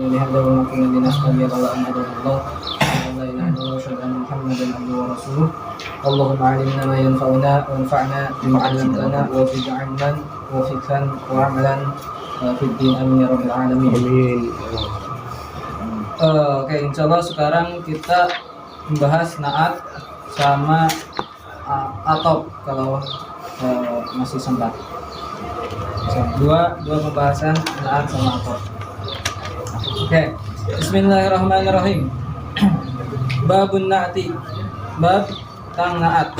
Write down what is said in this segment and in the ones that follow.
لهذا وما كنا لنهتدي لولا أن هدانا الله لا إله إلا الله وأشهد أن محمدا عبده ورسوله اللهم علمنا ما ينفعنا وانفعنا بما علمتنا وزد علما وفقها وعملا في الدين amin ya rabbal alamin. Amin. Oke, insyaallah sekarang kita membahas naat sama atop kalau masih sempat. Dua pembahasan naat sama atop. Oke, bismillahirrahmanirrahim. Babun na'ti, bab tang naat.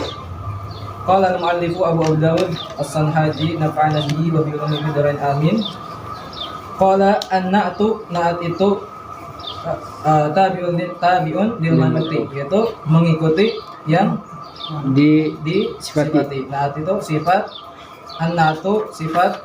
Qala al-mu'allifu Abu Dawud As-Sanhaji nafa'ana bihi wa bi ulumi bidarin amin. Qala an-na'tu, naat itu tabi'un lil manuti, yaitu mengikuti yang disifati. Naat itu sifat, an-na'tu sifat,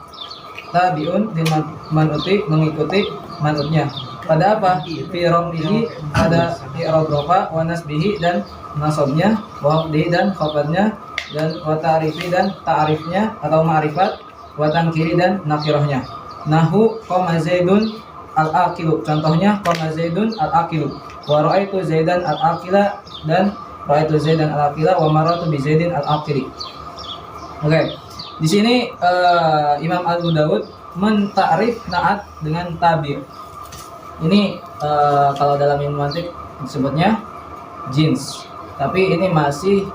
tabi'un lil manuti mengikuti manutnya. Pada apa? Fi rombihi, pada i'rab rofa, wa nasbihi dan nasabnya, wa di dan khabarnya, dan wa ta'rifi dan ta'rifnya atau ma'rifat, wa tankiri dan nakirahnya. Nahu qama zaidun al-aqilu, contohnya qama zaidun al-aqilu, wa ra'aitu zaidan al-aqila dan ra'aitu zaidan al-aqila wa marartu bi zaidin al-aqili. Oke. Di sini Imam Abu Dawud mentakrif naat dengan tabi'. Ini kalau dalam ilmu mantik disebutnya jins, tapi ini masih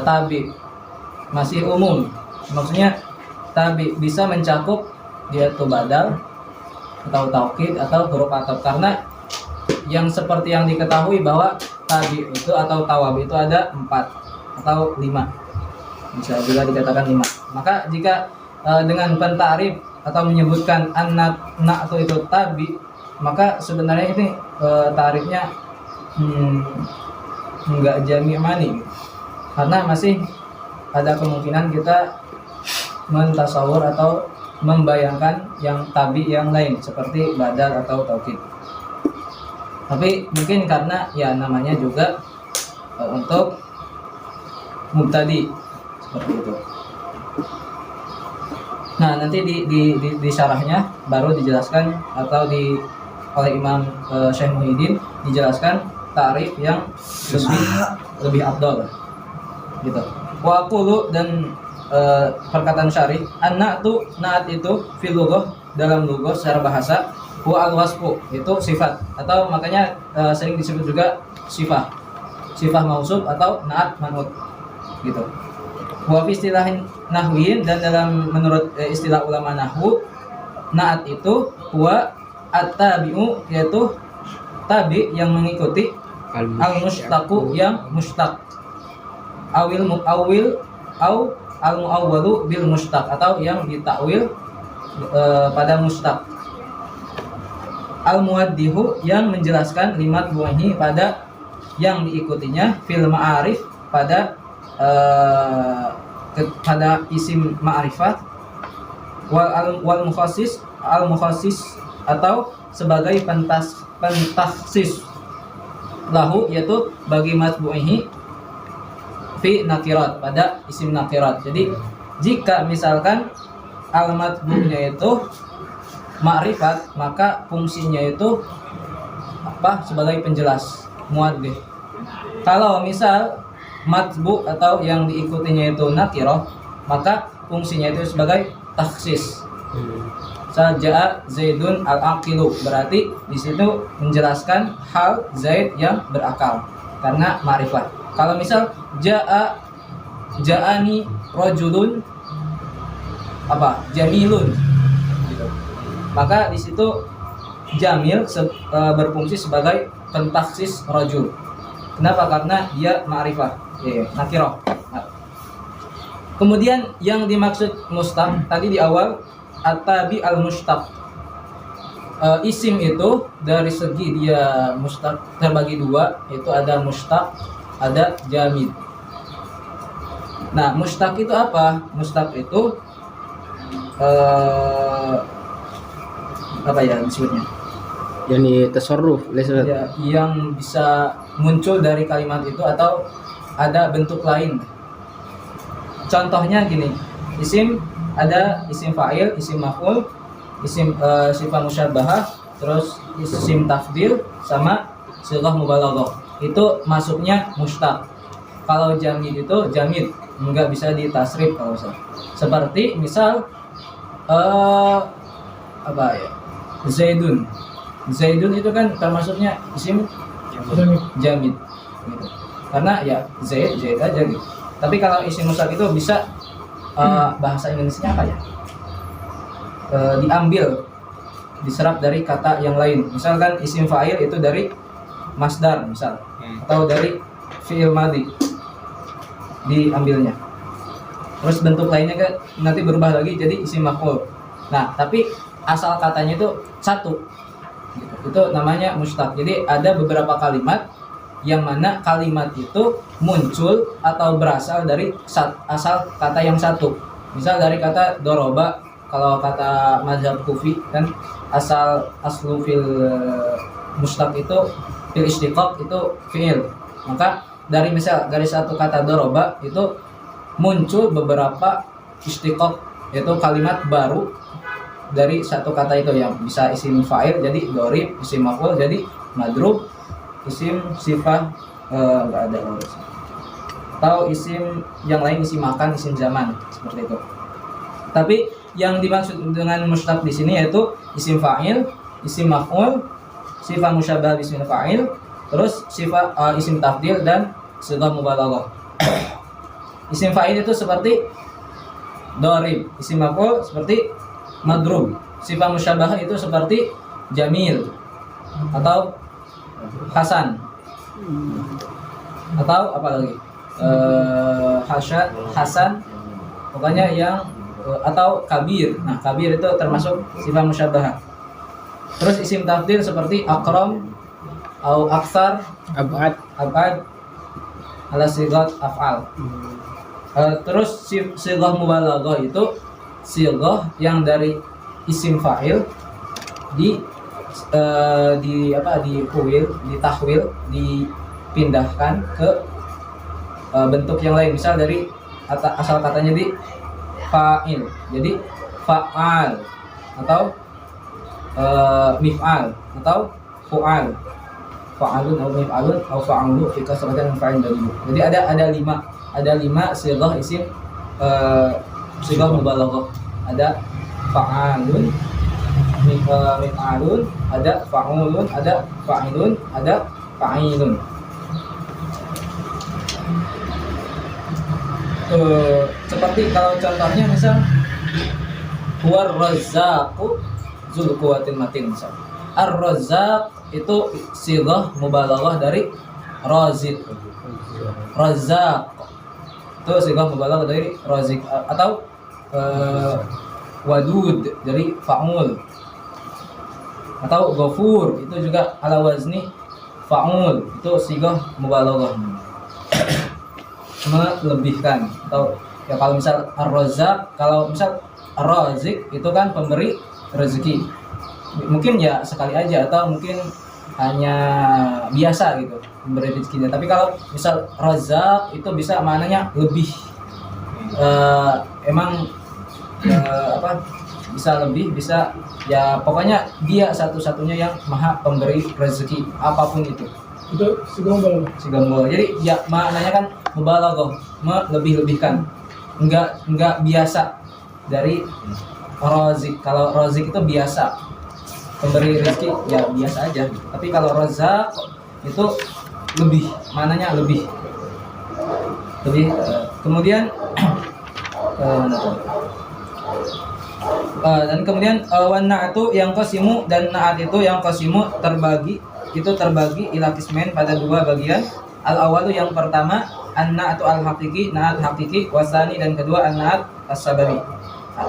tabi', masih umum. Maksudnya tabi' bisa mencakup dia itu badal atau taukid atau huruf ataf, karena yang seperti yang diketahui bahwa tabi' itu atau tawab itu ada 4 atau 5, bisa juga dikatakan 5. Maka jika dengan pentakrif atau menyebutkan an-na'tu itu tabi', maka sebenarnya ini tarifnya enggak jami' mani, karena masih ada kemungkinan kita mentasawur atau membayangkan yang tabi' yang lain seperti badal atau taukid. Tapi mungkin karena ya namanya juga untuk mubtadi seperti itu. Nah, nanti di syarahnya baru dijelaskan atau oleh Imam Syekh Muhyiddin dijelaskan ta'rif yang lebih afdal gitu. Wa aqulu, dan perkataan syarih, an-na'tu, naat itu fil lughah, dalam lughah secara bahasa, wa al-wasfu, itu sifat, atau makanya sering disebut juga sifah mausuf atau naat man'ut gitu. Wa fi istilahin nahwiyin, dan dalam menurut istilah ulama nahwu, naat itu huwa at-tabi'u, yaitu tabi' yang mengikuti, al-mushtaqu yang mushtaq, au al-mu'awwalu bil mushtaq, atau yang ditakwil pada mushtaq, al-muwaddihu yang menjelaskan limat buahi pada yang diikutinya, fil ma'arif pada isim ma'rifat, wal mukhassis, al mukhassis atau sebagai pentakhsis lahu, yaitu bagi matbu'ihi fi nakirat, pada isim nakirat. Jadi jika misalkan al matbu'nya itu ma'rifat, maka fungsinya itu apa? Sebagai penjelas, muwaddih. Kalau misal matbu atau yang diikutinya itu nakirah, maka fungsinya itu sebagai takhsis. Saja Zaidun al-aqilu, berarti di situ menjelaskan hal Zaid yang berakal karena ma'rifat. Kalau misal ja'ani rajulun apa? Jamilun gitu. Maka di situ jamil berfungsi sebagai pentakhsis rajul. Kenapa? Karena dia ma'rifat, nakirah. Kemudian yang dimaksud mustaq tadi di awal, at-tabi al-mushtaq. Isim itu dari segi dia mustaq terbagi dua, itu ada mushtaq, ada jamid. Nah, mushtaq itu apa? Mushtaq itu apa ya disebutnya? Yani tasarruf, ya, yang bisa muncul dari kalimat itu atau ada bentuk lain. Contohnya gini, isim ada isim fa'il, isim maf'ul, isim sifat musyabbahah, terus isim tafdil sama sighah mubalaghah. Itu masuknya mustaq. Kalau jamid itu jamid nggak bisa ditasrif kalau misalnya. Seperti misal apa ya? Zaidun. Zaidun itu kan termasuknya isim jamid gitu. Karena ya Zaid aja gitu. Tapi kalau isim mustaq itu bisa bahasa Indonesia apa ya? Diambil, diserap dari kata yang lain. Misalkan isim fa'il itu dari masdar misal, atau dari fi'il madhi diambilnya. Terus bentuk lainnya kan nanti berubah lagi jadi isim maf'ul. Nah, tapi asal katanya itu satu. Gitu. Itu namanya mustaq. Jadi ada beberapa kalimat yang mana kalimat itu muncul atau berasal dari asal kata yang satu. Misal dari kata doroba, kalau kata mazhab kufi kan aslu fil mustaq itu fil istiqaq itu fi'il. Maka dari misal dari satu kata doroba itu muncul beberapa istiqaq, yaitu kalimat baru dari satu kata itu yang bisa isim fa'il jadi dorib, isim maf'ul jadi madrub, isim sifah nggak ada atau isim yang lain, isim makan, isim zaman seperti itu. Tapi yang dimaksud dengan mustaq di sini yaitu isim fa'il, isim maf'ul, sifat musyabah bismil fa'il, terus sifat isim tafdil dan sighah mubalaghah. Isim fa'il itu seperti dorib, isim maf'ul seperti madrub, sifat musyabah itu seperti jamil atau hasan atau apa lagi hasan pokoknya yang atau kabir. Nah, kabir itu termasuk sifat musyabah. Terus isim tafdil seperti akram atau aksar, abad ala sigat af'al. Terus sighah mubalaghah itu sighah yang dari isim fa'il di tahwil, dipindahkan ke bentuk yang lain. Misal dari asal katanya di fa'il jadi fa'al atau mif'al atau fu'al, fa'alun atau mif'alun atau fa'alu fi kasratan fa'il dari. Jadi ada lima sighah isim sighah mubalaghah. Ada fa'alun, mif'alun, ada fa'ulun, ada fa'ilun, ada fa'ilun. Seperti kalau contohnya misal huwar razzaqu dzul quwwatil matin misal. Ar-razzaq itu sighah mubalaghah dari razik. Razzaq itu sighah mubalaghah dari razik atau wadud dari fa'ul. Atau ghafur itu juga ala wazni fa'ul, itu sighah mubalaghah. Melebihkan. Atau ya kalau misal ar-razzaq, kalau misal ar-razik itu kan pemberi rezeki. Mungkin ya sekali aja atau mungkin hanya biasa gitu memberi rezekinya. Tapi kalau misal razzaq itu bisa maknanya lebih bisa lebih, bisa ya pokoknya dia satu-satunya yang maha pemberi rezeki apapun itu sigambol. Jadi ya maknanya kan mubalaghah, melebih-lebihkan, enggak biasa dari razik. Kalau razik itu biasa pemberi rezeki ya biasa aja, tapi kalau razzaq itu lebih, maknanya lebih kemudian dan kemudian wan na'atu yang qasimu, dan na'at itu yang qasimu terbagi ila qismain pada dua bagian. Al awalu yang pertama an-na'atu al-haqiqi, na'at hakiki, wasani dan kedua an-na'at as-sababi.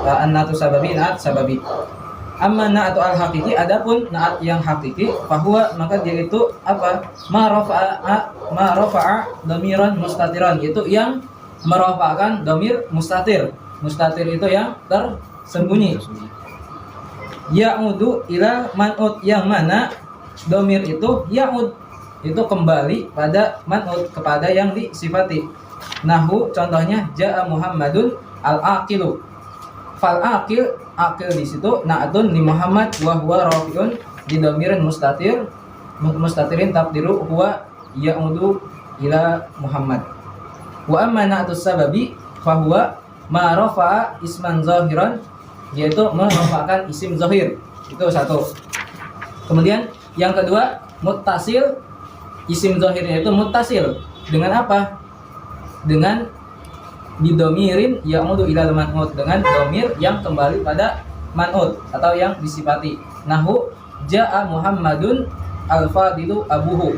An-na'atu sababi, na'at sababi. Amma na'atu al-haqiqi, adapun na'at yang hakiki, fahuwa maka dia itu apa? Ma rafa'a dhamiran mustatiran, itu yang merafa'kan dhamir mustatir. Mustatir itu yang tersembunyi. Ya'udu ila man'ut, yang mana dhamir itu ya'ud, itu kembali pada man'ut, kepada yang disifati. Nahu contohnya ja'a Muhammadun al-aqilu. Fal aqil di situ na'atun li Muhammad wa huwa rafi'un bidomirin mustatirin taqdiru huwa ya'udu ila Muhammad. Wa amma na'tus sababi fahuwa ma rafa'a isman zahiran, yaitu merafa'kan isim zahir. Itu satu. Kemudian yang kedua muttasil, isim zahirnya itu muttasil dengan apa? Dengan bidomirin ya'udu ila man'ut, dengan domir yang kembali pada man'ut atau yang disifati. Nahu ja'a Muhammadun al-fadilu abuhu.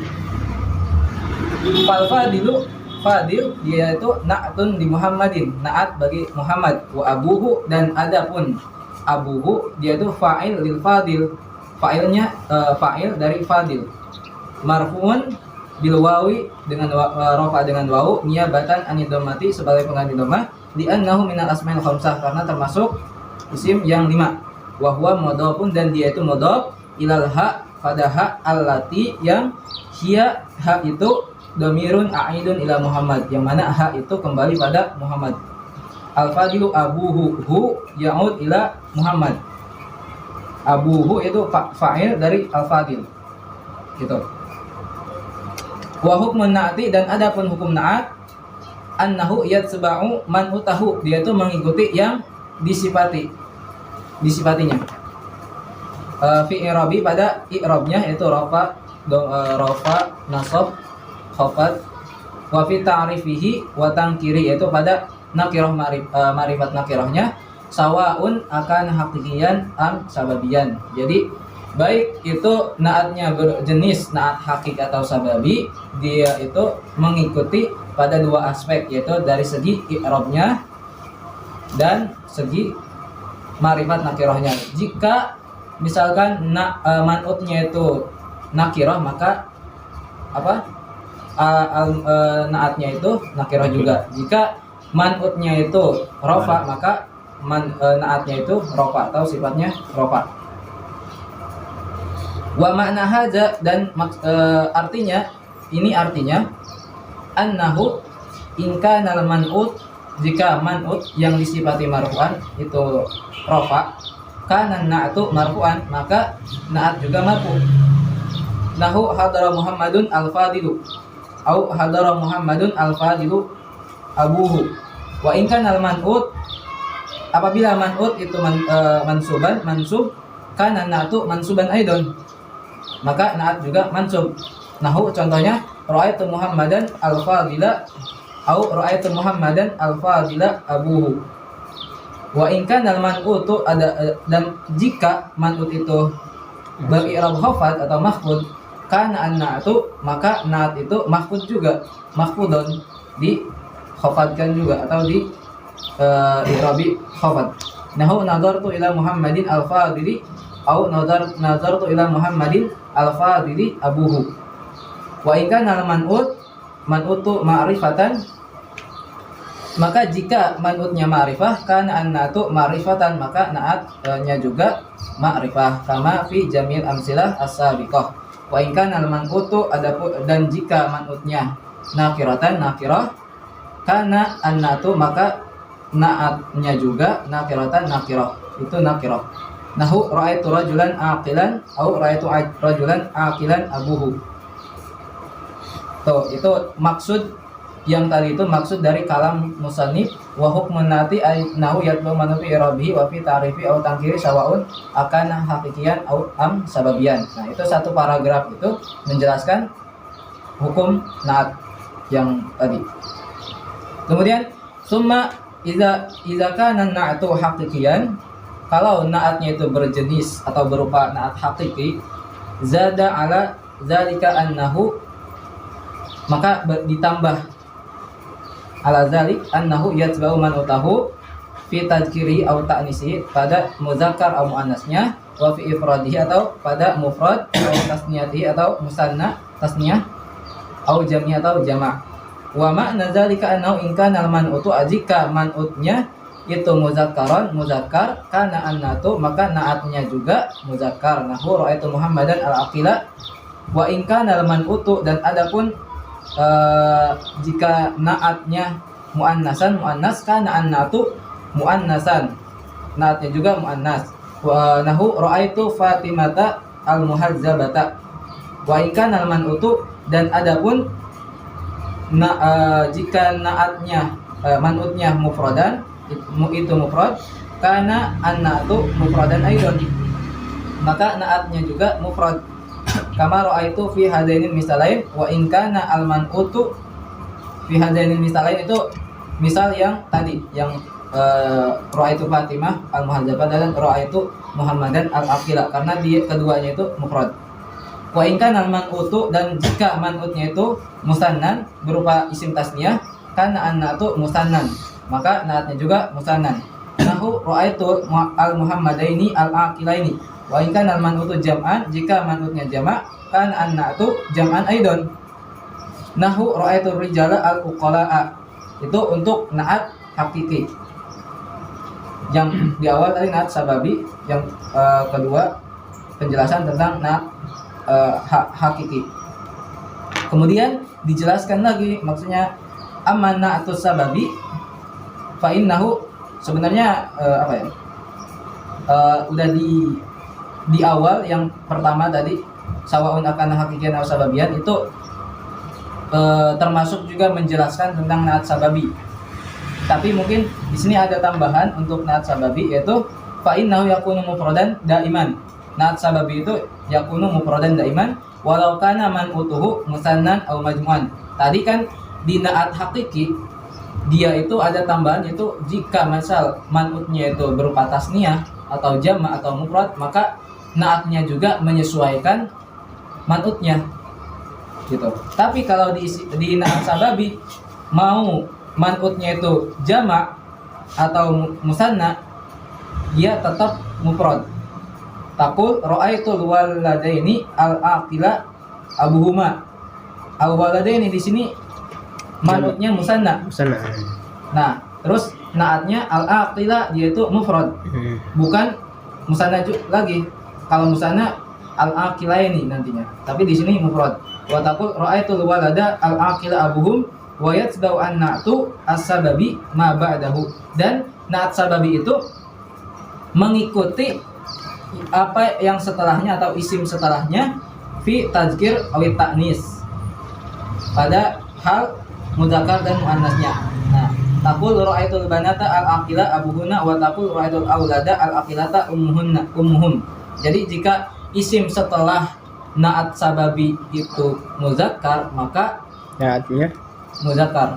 Al-fadilu, fadil dia itu na'tun di Muhammadin, naat bagi Muhammad. Wa abuhu, dan adapun abuhu dia itu fa'il lil fadil, fa'ilnya fa'il dari fadil. Marfu'un bil wawi, dengan rafa dengan wawu, niyabatan anid dhammati, sebagai pengganti dhammah, li annahu minal asmail khamsah, karena termasuk isim yang 5. Wa huwa mudhafun, dan dia itu mudhaf ilal ha, pada ha allati yang hiya, ha itu dhamirun a'idun ila Muhammad, yang mana ha itu kembali pada Muhammad. Al-fadilu abuhu, hu ya'ud ila Muhammad. Abuhu itu fa'il dari al-fadil. Gitu. Wa hukmun na'ti, dan adapun hukum na'at, annahu yatsba'u man utahu, dia itu mengikuti yang disifatinya. Fi i'rabi, pada i'rabnya yaitu rafa, nasab, khafad. Wa fi ta'rifihi wa tangkiri, yaitu pada nakirah ma'rifat nakirahnya, sawaun akan hakikian am sababian. Jadi baik itu naatnya berjenis naat hakik atau sababi, dia itu mengikuti pada dua aspek, yaitu dari segi i'rabnya dan segi ma'rifat nakirahnya. Jika misalkan man'utnya itu nakirah, maka apa? Naatnya itu nakirah juga. Jika man'utnya itu rafa, maka naatnya itu rafa atau sifatnya rafa. Wa makna hadza, dan artinya, ini artinya annahu in kana man'ut, jika man'ut yang disifati marfu'an itu rafa, kana na'tu marfu'an, maka na'at juga marfu'. Nahu hadara Muhammadun al-fadilu, au hadara Muhammadun al-fadilu abuhu. Wa in kana man'ut, apabila man'ut itu mansub, kana na'tu mansuban aidon, maka na'at juga mansub. Nahu contohnya ra'aitu Muhammadan al-fadila, au ra'aitu Muhammadan al-fadila abuhu. Wa in kana al-man'utu, dan jika man'ut itu beri'rab khafad atau mahfud, kana an-na'tu, maka na'at itu mahfud juga, mahfudun, di khafadkan juga atau di i'rabi khafad. Nahu nadartu ila Muhammadin al-fadili, au nazartu ila Muhammadin al-fadili abuhu. Wa in kana man'utu ma'rifatan, maka jika man'utnya ma'rifah, kana an-na'tu ma'rifatan, maka na'atnya juga ma'rifah, kama fi jamil amsilah as-sabiqah. Wa in kana man'utu, dan jika man'utnya nakiratan, nakirah, kana an-na'tu, maka na'atnya juga nakiratan, nakirah, itu nakirah. Nahu ra'aitu rajulan aqilan, au ra'aitu rajulan aqilan abuhu. Tuh, itu maksud yang tadi itu maksud dari kalam musannif. Wa hukmun nati nahu yatlu manufi irabihi wa fi ta'rifi au tangkiri sawaun akan hakikian au am sababian. Nah, itu satu paragraf itu menjelaskan hukum naat yang tadi. Kemudian summa idza kana na'tu hakikian, kalau naatnya itu berjenis atau berupa naat hakiki, zada ala zalika annahu, maka ditambah ala zalik annahu yatsba'u man utahu fi tadhkiri au ta'nisi, pada muzakkar atau muannasnya, wa fi ifradihi, atau pada mufrad, atau tasniyatihi atau musanna tasniyah, au jam'i atau jama'. Wa ma'na zalika annahu in kana al-man'utu, jika man'utnya itu muzakkaron, muzakkar, kana an-na'tu, maka naatnya juga muzakkar. Nahu ra'aitu Muhammadan al-aqila. Wa in kana al-man'utu, dan adapun jika naatnya muannas, kana an-na'tu muannasan, naatnya juga muannas. Wa nahu ra'aitu Fatimata al-muhazzabata wa in kana al-man'utu, dan adapun jika naatnya man'utnya mufradan, itu mufrad, karena an-na'tu mufradan aidan, maka naatnya juga mufrad. Kama ra'aitu fi hadainil misalain wa in kana al-man'utu fi hadainil misalain, itu misal yang tadi yang ra'aitu Fatimah al-muhazzabah dan ra'aitu Muhammadan al-aqila, karena dia keduanya itu mufrad. Wa in kana al-man'utu, dan jika man'utnya itu musannan berupa isim tasniyah, kana an-na'tu musannan, maka naatnya juga musannan. Nahu ra'aitu al-muhammadaini al-aqilaini, wa in kana al-man'utu jam'an, jika man'utnya jamak, kan an-na'tu jam'an aidan. Nahu ra'aitu rijala al-uqala'a, itu untuk naat hakiki. Yang di awal tadi naat sababi, yang kedua penjelasan tentang naat hakiki. Kemudian dijelaskan lagi, maksudnya amman na'atus sababi fa innahu, sebenarnya udah di awal yang pertama tadi sawaun akan hakikian atau sababian, itu termasuk juga menjelaskan tentang naat sababi. Tapi mungkin di sini ada tambahan untuk naat sababi, yaitu fa innahu yakunu mufradan daiman. Naat sababi itu yakunu mufradan daiman walau kana man'utuhu musannan aw majmu'an. Tadi kan di naat hakiki dia itu ada tambahan, yaitu jika misal man'utnya itu berupa tasniyah atau jama' atau mufrad, maka naatnya juga menyesuaikan man'utnya gitu. Tapi kalau di naat sababi mau man'utnya itu jama' atau musanna, dia tetap mufrad. Taqul ra'aitul waladaini al-aqila abuhuma. Al-waladaini di sini man'utnya musanna. Musanna. Nah, terus naatnya al-aqila, dia itu mufrad. Bukan musanna lagi. Kalau musanna al-aqilaini nantinya. Tapi di sini mufrad. Wa taqul ra'aitul walada al-aqila abuhum wa yatsba'u an-na'tu as-sababi ma ba'dahu. Dan naat sababi itu mengikuti apa yang setelahnya atau isim setelahnya fi tazkir awi ta'nis, pada hal mudzakkar dan muannasnya. Nah, taqul ra'aitul banata al-aqila abuhunna wa taqul ra'aitul aulada al-aqilata ummuhum. Jadi jika isim setelah naat sababi itu muzakkar, maka naatnya muzakkar.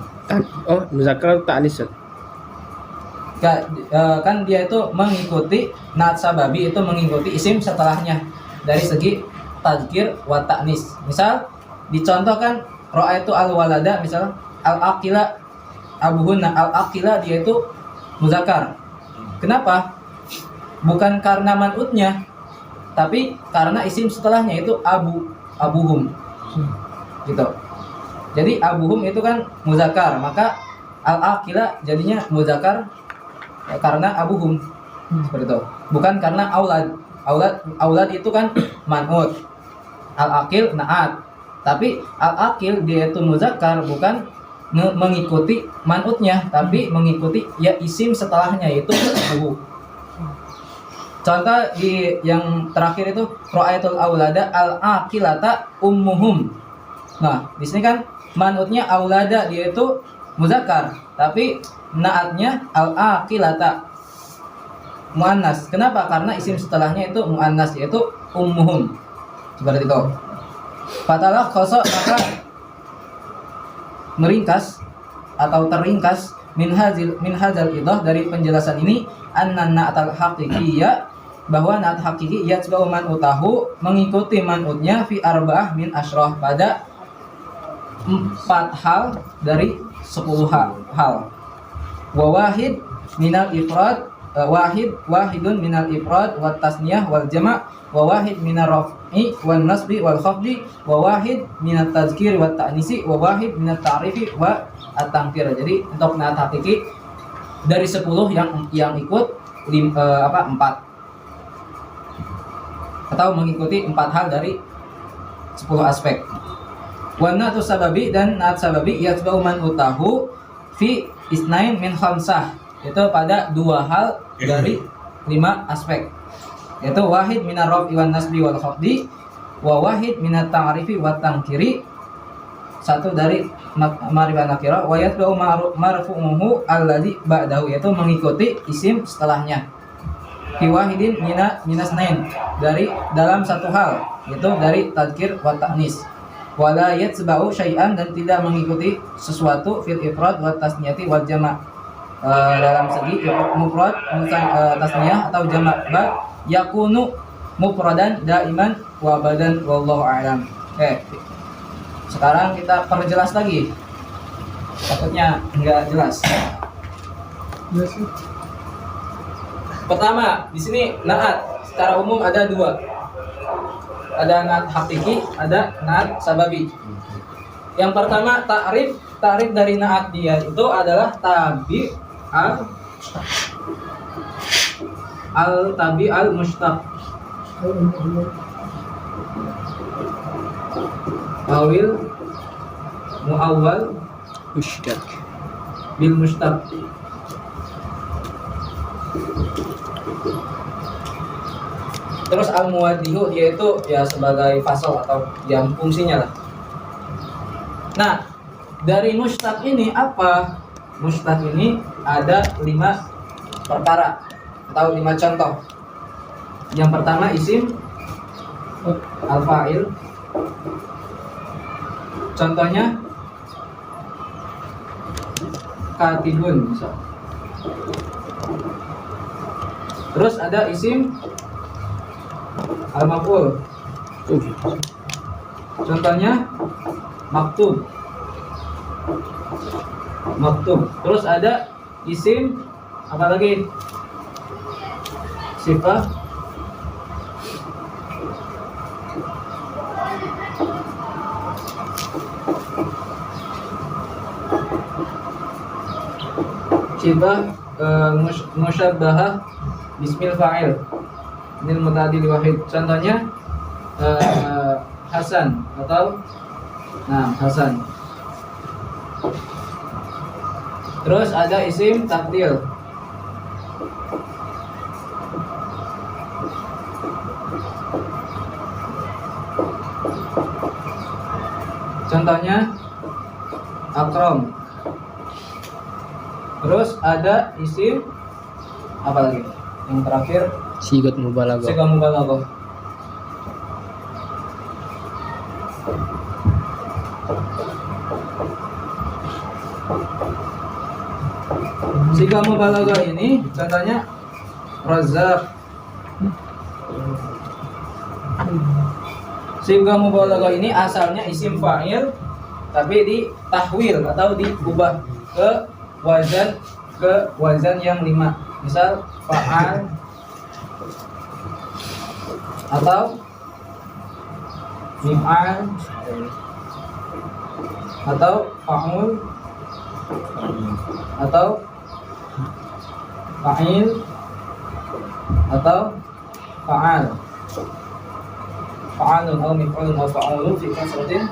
Muzakkar ta'nis. Kan dia itu mengikuti naat sababi, itu mengikuti isim setelahnya dari segi tazkir wa ta'nis. Misal dicontohkan ra'aitu al-walada, misal al-aqila abuhunna, al-aqila dia itu muzakkar. Kenapa? Bukan karena man'utnya, tapi karena isim setelahnya itu abuhum gitu. Jadi abuhum itu kan muzakkar, maka al-aqila jadinya muzakkar karena abuhum, seperti itu. Bukan karena aulad. Aulad itu kan man'ut, al-aqil naat. Tapi al-aqil dia itu muzakkar, bukan mengikuti man'utnya, tapi mengikuti ya isim setelahnya, yaitu abuhu. Contoh di yang terakhir itu ra'aitul aulada al-aqilata ummuhum. Nah, di sini kan man'utnya aulada, dia itu muzakkar, tapi naatnya al-aqilata muannas. Kenapa? Karena isim setelahnya itu muannas, yaitu ummuhum. Seperti itu. Fatalah khoso, maka meringkas atau terringkas min hazal idah, dari penjelasan ini, anna na'atal haqiqiyya, bahwa naat hakiki yatsba'u man'utahu, mengikuti man'utnya fi arba'ah min asyrah, pada 4 hal dari 10 hal. Wa wahid minal ifrad, wahidun minal ifrad wat tasniyah wal jama', wa wahid minar raf'i wan nasbi wal khafdi, wa wahid minat tazkir wat ta'nisi, wa wahid minat ta'rifi wa at-tangkir. Jadi untuk naat hakiki dari 10 yang ikut 4, atau mengikuti 4 hal dari 10 aspek. Wa naatu sababi, dan naat sababi yatba'u man utahu fi isnain min khamsah, itu pada 2 hal dari 5 aspek. yaitu wahid minar raf'i wan nasbi wal khafdi wa wahid minat ta'rifi wat tangkiri, satu dari ma'rifah nakira, wa yatba'u marfu'uhu alladzi ba'dahu, yaitu mengikuti isim setelahnya. Fi wahidin minas nain, dari dalam satu hal, yaitu dari tadkir wa ta'nis. Wala yatsba'u syai'an, dan tidak mengikuti sesuatu fil ifrad wa tasniyati wal jama', dalam segi mufrad, tasniyah atau jama', bal yakunu mufradan daiman wa badan wallahu a'lam. Oke. Sekarang kita perjelas lagi. Takutnya enggak jelas. Pertama, di sini naat secara umum ada dua. Ada naat hakiki, ada naat sababi. Yang pertama, ta'rif dari naat dia itu adalah tabi al mushtaq awil muawwal Mushtaq. bil mushtaq. Terus al muwaddihu dia itu ya sebagai fasal atau yang fungsinya lah. Nah, dari mushtaq ini apa? Mushtaq ini ada 5 perkara atau 5 contoh. Yang pertama isim al-fa'il. Contohnya katibun misal. Terus ada isim al-maf'ul. Contohnya maktub. Terus ada isim apa lagi? Sifat musyabbahah bismil fa'il lil muta'addil wahid. Contohnya Hasan atau Hasan. Terus ada isim tafdil. Contohnya akram. Terus ada isim apa lagi? Yang terakhir Sigat mubalaghah. siga mubalaghah. Siga mubalaghah ini contohnya Razzaq. Siga mubalaghah ini asalnya isim fa'il tapi ditahwil atau diubah ke wazan yang 5. Misal fa'al atau mif'al atau fa'ul atau fa'il atau fa'al. Fa'alun atau mif'alun atau fa'ulun fi kasratin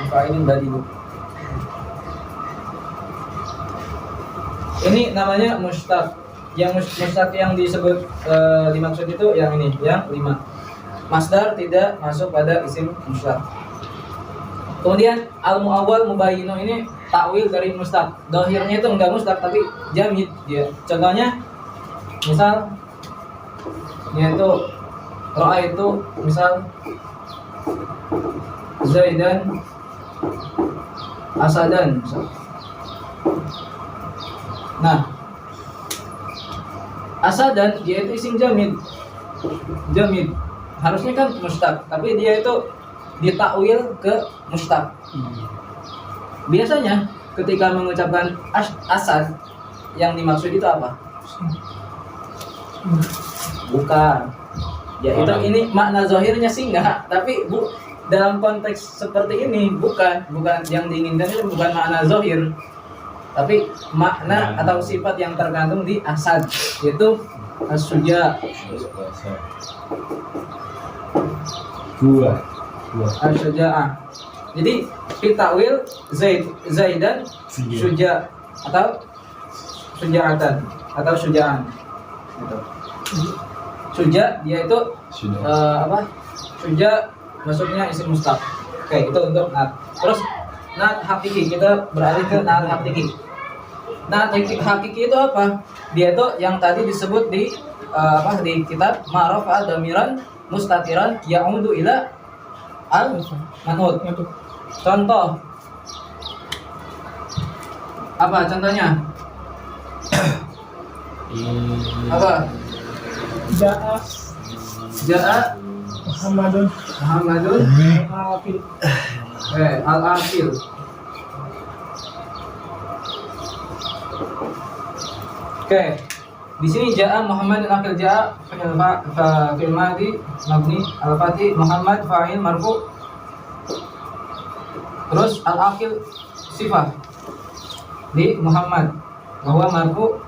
fa'ilun badilu. Ini namanya mushtaq. Yang mushtaq yang disebut dimaksud itu yang ini, yang 5. Masdar tidak masuk pada isim mushtaq. Kemudian al-muawwal mubayyinu ini takwil dari mushtaq. Dohirnya itu enggak mushtaq tapi jamid dia. Contohnya misal yaitu ro'a itu misal Zaidan Asadan misal. Nah, Asadan dia itu isim jamid. Harusnya kan mushtaq, tapi dia itu ditakwil ke mushtaq. Biasanya ketika mengucapkan asad yang dimaksud itu apa? Bukan. Ya itu ini makna zahirnya singa, tapi dalam konteks seperti ini bukan yang diinginkan itu bukan makna zahir. Tapi makna atau sifat yang terkandung di asad yaitu as-suja. As-suja'ah. Jadi fitakwil Zaidan suja atau suja'atan atau suja'an. Gitu. Suja dia itu apa? Suja maksudnya isim mustaq. Oke, itu untuk naat. Terus naat hakiki, kita beralih ke naat hakiki. Naat hakiki itu apa? Dia itu yang tadi disebut di apa di kitab ma'rafa damiran mustatiran ya'udu ila al man'ut. Contoh apa contohnya? Apa? Ja'a Muhammadun Al-Afil. al-afil. Oke. Di sini ja'a Muhammad al-afil ja'a fil madhi mabni al-fatih Muhammad fa'il marfu. Terus al-afil sifat di Muhammad bahwa marfu.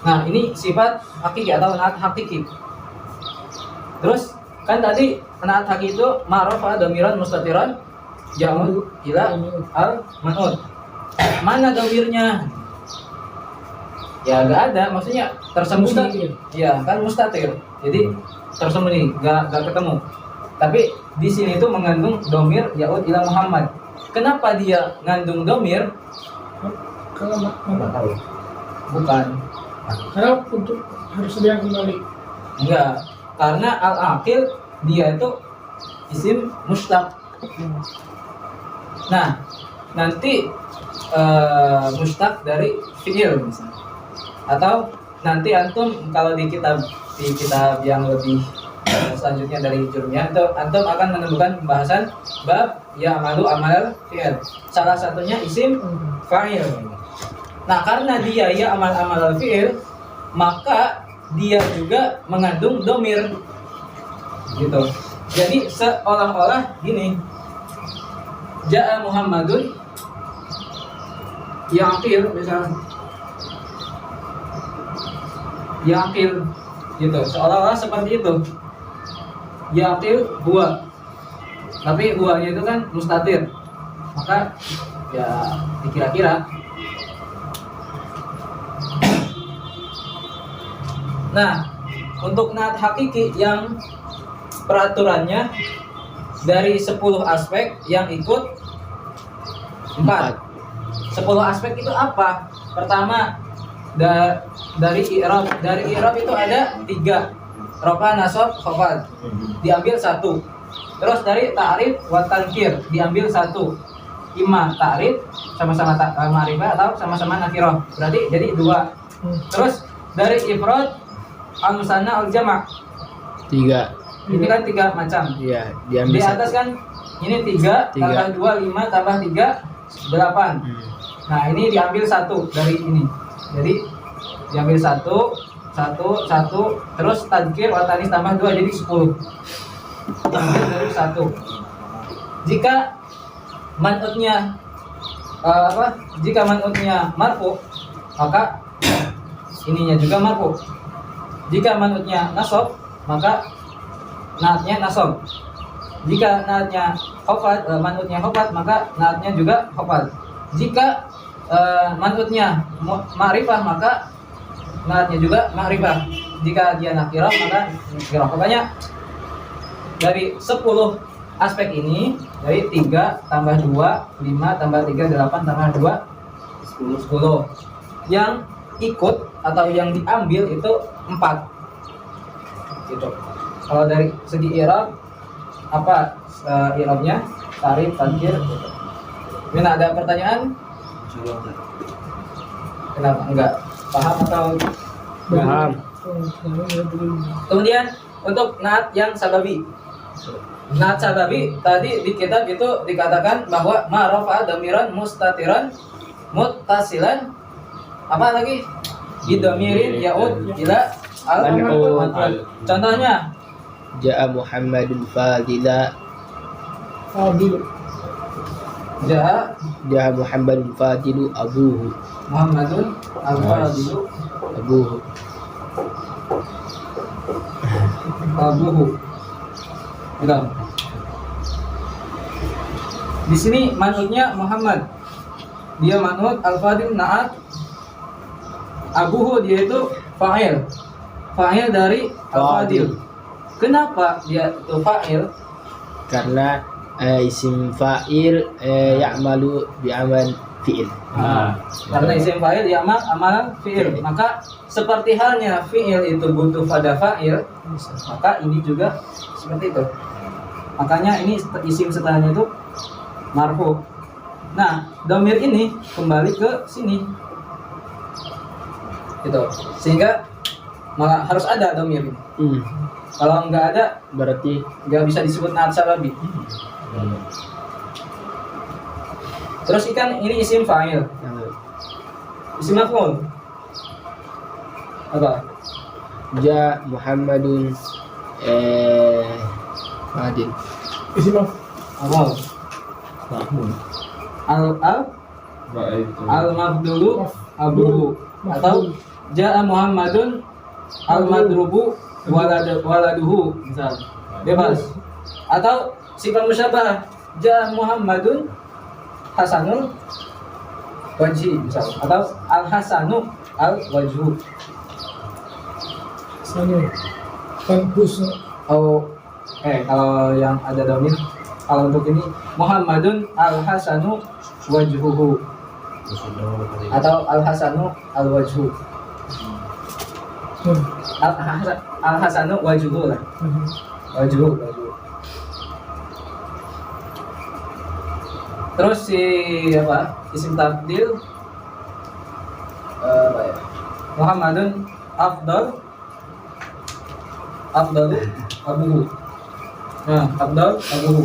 Nah, ini sifat hakiki atau naat hakiki. Terus kan tadi naat hakiki itu ma'rafa dhamiran mustatiran ya'ud ila al man'ut. Mana dhamirnya? Ya enggak ada, maksudnya tersembunyi. Mustatir. Ya, kan mustatir. Jadi tersembunyi, enggak ketemu. Tapi di sini itu mengandung dhamir ya'ud ila Muhammad. Kenapa dia ngandung dhamir? Kalau tahu. Bukan. Karena untuk harus dia kembali. Enggak, karena al-aqil dia itu isim mustaq. Nah, nanti mustaq dari fi'il misalnya. Atau nanti antum kalau di kitab yang lebih selanjutnya dari jurumnya itu antum akan menemukan pembahasan bab ya'malu amal fi'il. Salah satunya isim fa'il. Nah, karena dia amal fi'il, maka dia juga mengandung domir gitu. Jadi seolah-olah gini, ja'a Muhammadun yaqil misalnya, yaqil gitu, seolah-olah seperti itu. Yaqil huwa, tapi huwanya itu kan mustatir, maka ya dikira-kira. Nah, untuk naat hakiki yang peraturannya dari 10 aspek yang ikut 4. 10 aspek itu apa? Pertama, dari i'rab. Dari i'rab itu ada 3. Rafa, nasab, khafad. Diambil 1. Terus dari ta'rif wa tankir diambil 1. Imma ta'rif sama-sama ma'rifah atau sama-sama nakirah. Berarti jadi 2. Terus dari ifrad al-musanna al-jama'. 3. Ini kan 3 macam. Iya, diambil Di atas kan ini 3 tambah 2 5 tambah 3 8. Nah, ini diambil 1 dari ini. Jadi diambil 1 terus tadkir wa tanis tambah 2 jadi 10. Diambil dari 1. Jika man'utnya jika man'utnya marfu, maka ininya juga marfu. Jika man'utnya nasab, maka naatnya nasab. Jika naatnya khafad, man'utnya khafad, maka naatnya juga khafad. Jika man'utnya ma'rifah, maka naatnya juga ma'rifah. Jika dia nakirah, maka nakirah. Pokoknya dari 10 aspek ini, dari 3 tambah 2 5 tambah 3 8 tambah 2 10. Yang ikut atau yang diambil itu 4 gitu. Kalau dari segi i'rab, apa i'rabnya? Tarif, tankir gitu. Ini ada pertanyaan? Kenapa enggak paham atau Paham. kemudian untuk naat yang sababi. Naat sababi tadi di kitab itu dikatakan bahwa ma'rafa damiran mustatiran muttasilan apa lagi? Bidamirin ya'ud ila al-man'ut. Contohnya Ja'a Muhammadun fadila. Ja'a Muhammadun fadilu abuhu. Muhammadun al-fadilu Abuhu. abuhu. Gitu. Di sini man'utnya Muhammad. Dia man'ut, al-fadil naat. Abuhu dia itu fa'il. Fa'il dari al-fadil. Kenapa dia itu fa'il? Karena isim fa'il ya'malu bi'amal fi'il. Karena isim fa'il ya'mal amalan fi'il. Maka seperti halnya fi'il itu butuh pada fa'il, maka ini juga seperti itu. Makanya ini isim setelahnya itu marfu. Nah, domir ini kembali ke sini. Gitu. Sehingga malah harus ada domir ini. Kalau nggak ada, Berarti nggak bisa disebut na'at sababi. Terus ikan ini isim fa'il, isim maf'ul. Apa? ja Muhammadun Fadil. Isim apa? Awal. Al mafdulu abuhu, atau ja'a Muhammadun al madrubu waladuhu, misal. Bebas. Atau sifat musyabah, ja'a Muhammadun hasanul wajhi, misal. Atau al hasanu al wajhu. Sanu. Bagus. Oh, kalau yang ada domir, kalau untuk ini Muhammadun al hasanu wajhuhu, atau al hasanu al wajhu. Al hasanu wajhuhu lah. Wajhu. Terus si apa? Isim tabdil apa ya? Muhammadun afdalu abuhu. Nah, afdal abuhu.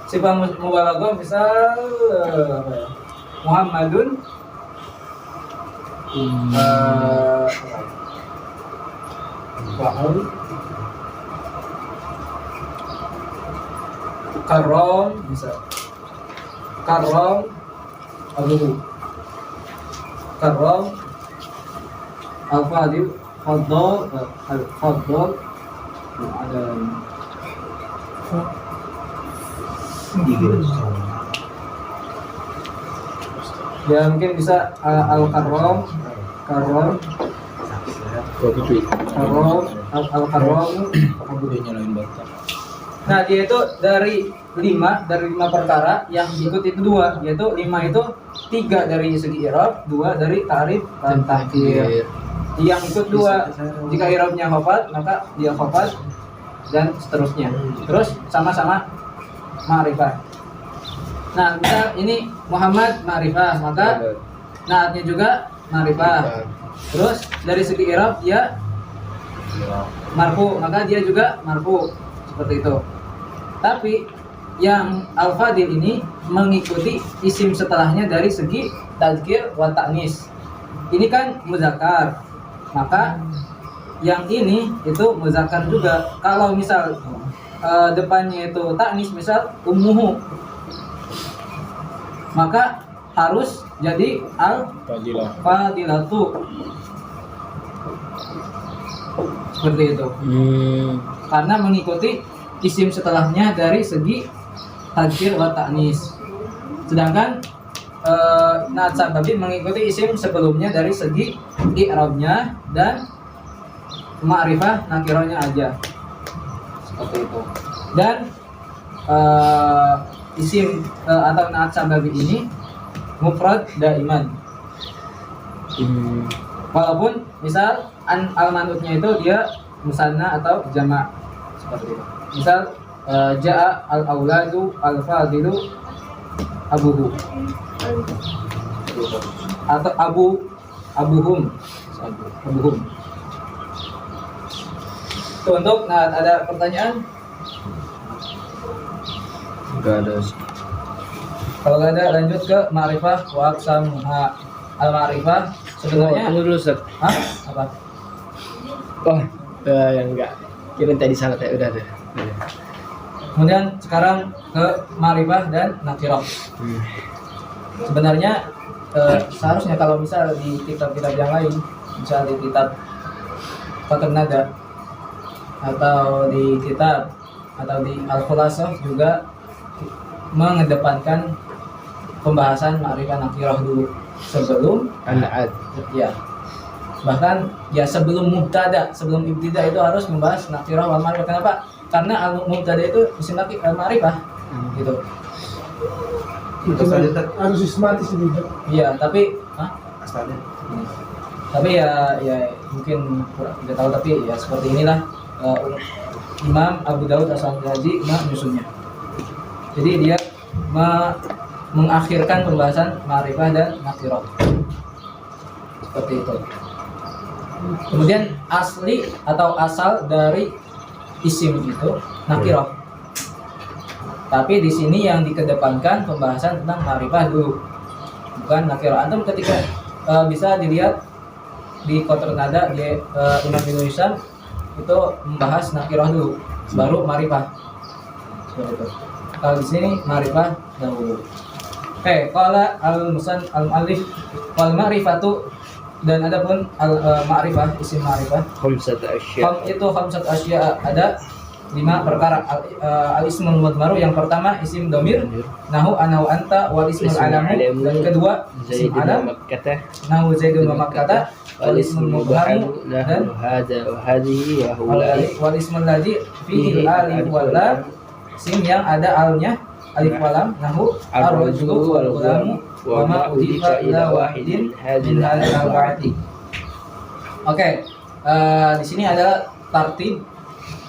Sifat mubalaghah misal apa ya? Muhammadun fa'al karom, misal karom abuhu, karom al-fadil faddal al-faddal, ada ya mungkin bisa al-karom karom al-karom. Nah, dia itu dari lima perkara, yang ikut itu dua, yaitu 5 itu 3 dari segi i'rab, 2 dari ta'rif dan takhir. Yang ikut 2, jika i'rabnya khafad maka dia khafad dan seterusnya. Terus sama-sama ma'rifah. Nah, misal ini Muhammad ma'rifah, maka naatnya juga ma'rifah. Terus dari segi i'rab dia marfu, maka dia juga marfu, seperti itu. Tapi yang al-fadil ini mengikuti isim setelahnya dari segi tadzkir wa ta'nis. Ini kan muzakkar, maka yang ini itu muzakkar juga. Kalau misal depannya itu ta'nis, misal ummuhu, maka harus jadi al-fadilatu, seperti itu. Karena mengikuti isim setelahnya dari segi tadzkir wa ta'nis. Sedangkan na'at sababi mengikuti isim sebelumnya dari segi i'rabnya dan ma'rifah nakirahnya aja, seperti itu. Dan isim atau na'at sababi ini mufrad daiman. Walaupun misal al-manutnya itu dia musanna atau jama', seperti itu. Misal ja'a al-auladu al-fadilu abuhu, atau abuhum. Tuh, untuk ada pertanyaan? Enggak ada. Kalau nggak ada, lanjut ke ma'rifah wa aqsamuha. Al-ma'rifah sebenarnya Tunggu dulu, Ustaz. hah? Apa? Oh, yang enggak. Kira tadi salah, udah ada. Kemudian sekarang ke ma'rifah dan nakirah. Sebenarnya seharusnya kalau misal di kitab-kitab yang lain, misal di kitab Fathun Nada atau di kitab atau di Al-Khulasah juga mengedepankan pembahasan ma'rifah nakirah dulu sebelum An-na'at. ya. Bahkan ya sebelum mubtada, sebelum ibtida itu harus membahas nakirah wal ma'rifah. Kenapa? Karena al mubtada itu isim ma'rifah gitu. Itu harus sistematis ini. Iya, tapi Asalnya. tapi ya mungkin tidak tahu, tapi ya seperti inilah Imam Abu Daud As-Sanjazi menyusunnya. Jadi dia mengakhirkan pembahasan ma'rifah dan nakirah seperti itu. Kemudian asli atau asal dari isim itu nakirah. Tapi di sini yang dikedepankan pembahasan tentang ma'rifah dulu, bukan nakirah. Antum ketika bisa dilihat di kotor nada di Imam Ibnu Hisham itu membahas nakirah dulu, baru ma'rifah. Seperti itu. Kalau di sini ma'rifah dahulu. Qala al-mu'allif wal ma'rifatu, dan adapun ma'rifah, isim ma'rifah khamsat asya. itu khamsat asya, ada 5 perkara. Al-ismul mudmaru, yang pertama isim domir, nahu ana wa anta, wal ismul alamu, dan kedua isim alam, nahu zaidun wa makkata, wal ismul mubhamu, dan hadza wa hadhihi wa huwa. wal ismul ladzi fihi alif wal lam, isim yang ada alnya alif wal lam, nahu ar-rajulu wal ghulamu wa ma udifa ila wahidin min hadhihi al-arba'ati. Oke, di sini adalah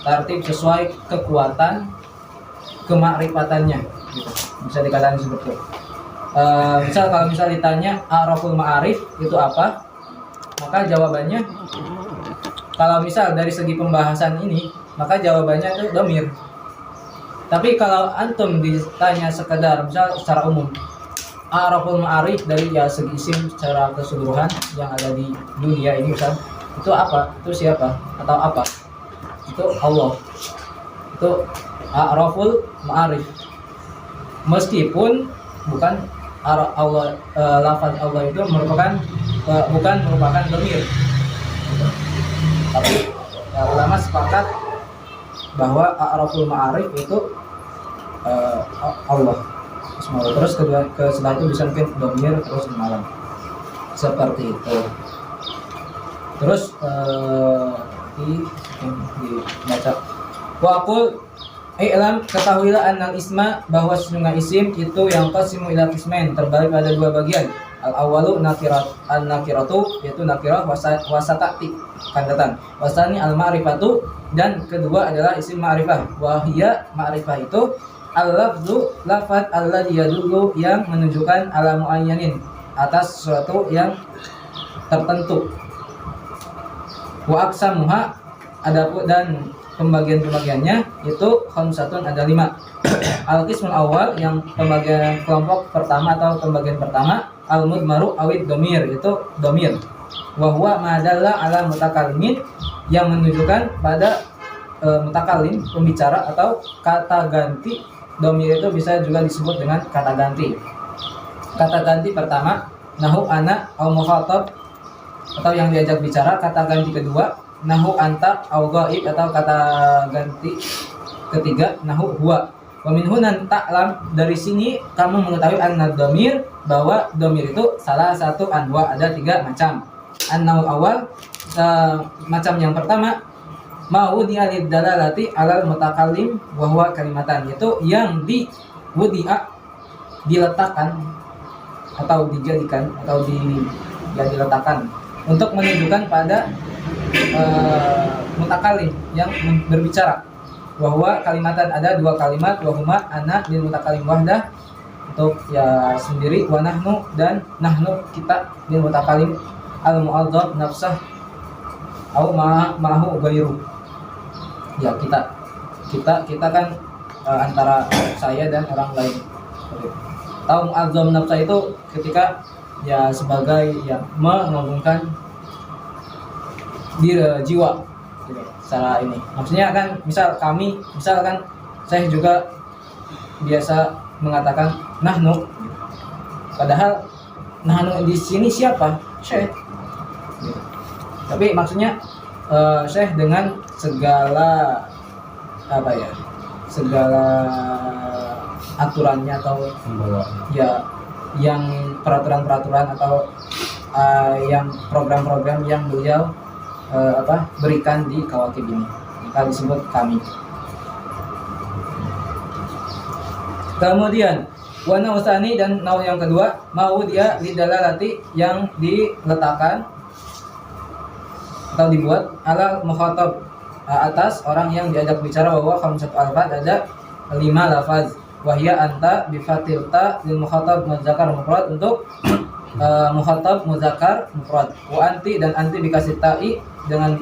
tartib sesuai kekuatan kemakrifatannya gitu. Bisa dikatakan seperti itu. Misal kalau ditanya araful ma'arif itu apa, maka jawabannya, kalau misal dari segi pembahasan ini, maka jawabannya itu domir. Tapi kalau antum ditanya sekedar misal secara umum, araful ma'arif dari ya segi isim secara keseluruhan yang ada di dunia ini, misal itu apa, itu siapa atau apa, itu Allah, itu araful ma'arif. Meskipun bukan Allah, lafaz Allah itu bukan merupakan dhamir, tapi ya, ulama sepakat bahwa araful ma'arif itu Allah. Terus setelah itu bisa mungkin dhamir terus malam seperti itu. Terus dibaca waqul i'lam, ketahuilah annal isma, bahwa sesungguhnya isim itu yang qasimu ila qismain, terbagi pada 2 bagian. Al awalu nakiratu, yaitu nakirah wasatati kandatan, wasani al ma'rifatu, dan kedua adalah isim ma'rifah. Wa hiya, ma'rifah itu al-lafzu, lafaz alladzi yadullu, yang menunjukkan ala muayyanin, atas sesuatu yang tertentu. Wa aqsamuha, adapun dan pembagian-pembagiannya itu khamsatun, ada 5. Al-qismul awal, yang pembagian kelompok pertama atau pembagian pertama, al-mudmaru awid domir, itu domir. Wa huwa ma dalla ala mutakallimin, yang menunjukkan pada mutakallim, pembicara atau kata ganti. Domir itu bisa juga disebut dengan kata ganti. Kata ganti pertama nahu ana au mukhatab, atau yang diajak bicara. Kata ganti kedua nahu anta au ghaib, atau kata ganti ketiga nahu huwa. Wa min hunan ta'lam, dari sini kamu mengetahui anna dhamir, bahwa dhamir itu salah satu anwa, ada 3 macam. An-naul awal, macam yang pertama, mau dialid dalalati alal mutakallim wa huwa kalimatan, yaitu yang diletakkan atau dijadikan atau diletakkan untuk menunjukkan pada mutakallim yang berbicara. Bahwa kalimatan, ada 2 kalimat, wa huma ana lil mutakallim wahdah, untuk ya sendiri, wa nahnu, dan nahnu kita, lil mutakallim al mu'adzab nafsah au ma'ahu ghairu, ya kita kan antara saya dan orang lain. Tahu mu'adzab nafsah itu ketika ya sebagai yang mengagungkan diri, jiwa gitu, secara ini. Maksudnya kan misalkan saya juga biasa mengatakan nahnu, padahal nahnu di sini siapa? Syekh. Gitu. Tapi maksudnya Syekh dengan segala segala aturannya, atau ya yang peraturan-peraturan atau yang program-program yang beliau berikan di Kawakib ini, maka disebut kami. Kemudian wana usani dan nau yang kedua, mau dia lidalalati yang diletakkan atau dibuat ala mukhatab atas orang yang diajak bicara, bahwa khamsatu alfaz ada 5 lafaz, wahya anta bifatil ta lil mukhatab muzakkar mufrad untuk mukhatab muzakkar mufrad, wa anti dan anti dikasih ta'i dengan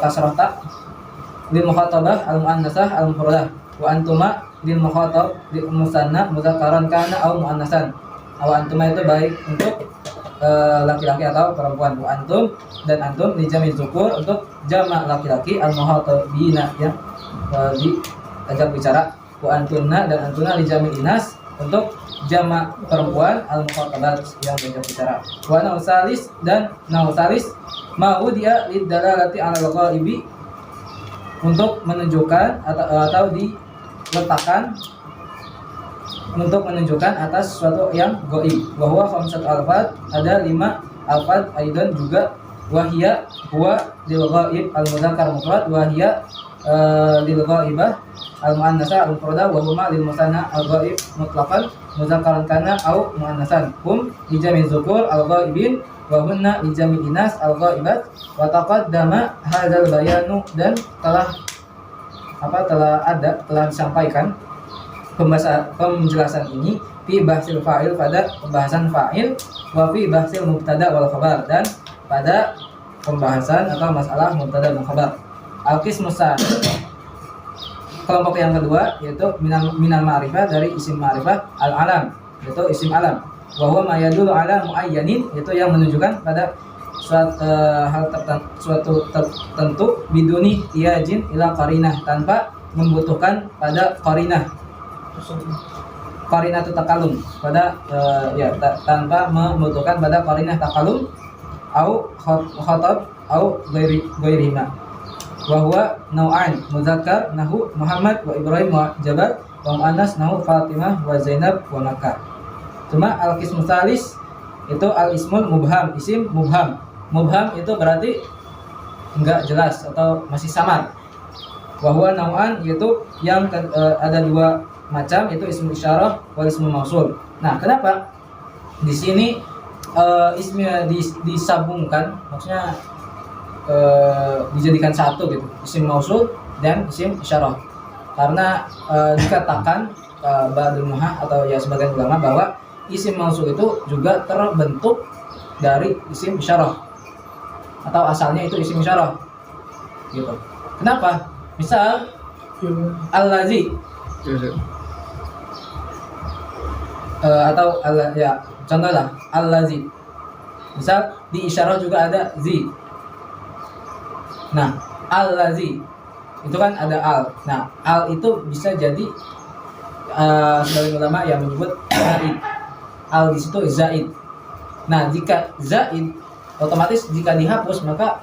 kasrah ta lil mukhatabah al muannasah al mufradah, wa antuma lil mukhatab lil musanna muzakkaran kana au muannasan. Wa antuma itu baik untuk laki-laki atau perempuan, wa antum dan antum di jami zukur untuk jamak laki-laki al muhatabina yang diajak bicara, wa antunna dan antuna di jami inas untuk jamak perempuan al muhatabat yang diajak bicara. Wa nausalis dan nausalis mau dia lidalalati ala ghaibi untuk menunjukkan atau diletakkan untuk menunjukkan atas sesuatu yang gaib, bahwa khamsat alfaz ada 5 alfaz aidan juga, wahya huwa lil ghaib al muzakkar mufrad, wahya lil ghaibah al muannasah al mufradah, wa huma lil musanna al ghaib mutlaqan muzakkaran kana au muannasan, hum li jami' dzukur al ghaibin wa hunna li jami' inas al ghaibat. Wa taqaddama hadzal bayanu dan telah disampaikan penjelasan ini fi bahsil fa'il pada pembahasan fa'il, wa fi bahsil mubtada wal khabar dan pada pembahasan atau masalah mubtada dan khabar. Al-qismus kelompok yang kedua yaitu minal ma'rifah dari isim ma'rifah, al-alam yaitu isim alam, wa huwa ma yadullu ala muayyanin yaitu yang menunjukkan pada suatu tertentu biduni tiyajin ila qarinah tanpa membutuhkan pada qarinah itu takalum pada tanpa membutuhkan pada qarinah takalum au khatab au ghairihima, wa huwa nau'an muzakkar nahu Muhammad wa Ibrahim wa Jabal, wa muannas nahu Fatimah wa Zainab wa Makkah. Cuma al-qismu tsalis itu al-ismul mubham, isim mubham. Mubham itu berarti enggak jelas atau masih samar. Wa huwa nau'an yaitu yang ada 2 macam, itu ismul isyarah wal ismul mausul. Nah, kenapa di sini ismnya disambungkan, maksudnya dijadikan satu gitu, isim mausul dan isim isyarah? Karena dikatakan ba'dul muha atau ya sebagian ulama bahwa isim mausul itu juga terbentuk dari isim isyarah atau asalnya itu isim isyarah gitu. Kenapa? Misal al-lazi atau contohnya al-lazi. Misal di isyarah juga ada zi. Nah, al-lazi itu kan ada al. Nah, al itu bisa jadi sebagian ulama yang menyebut zaid. Al di situ zaid. Nah, jika zaid otomatis jika dihapus maka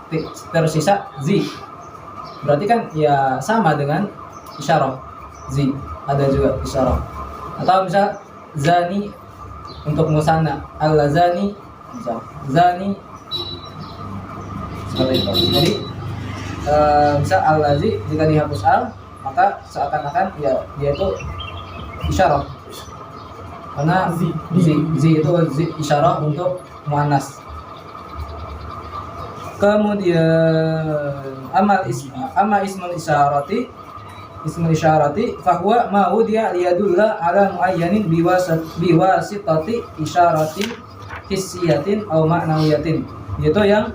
tersisa zi. Berarti kan ya sama dengan isyarah. Zi ada juga isyarah. Atau misal zani untuk musanna, al-lazani misal zani seperti itu. Jadi misal al-lazi jika dihapus al maka seakan-akan ya dia itu isyarah. Karena zi itu isyarah untuk muannas. Kemudian amma ismul isyarati fahuwa ma wudiya liyadulla ala muayyanin biwasitati isyaratin hissiyatin aw ma'nawiyatin, yaitu yang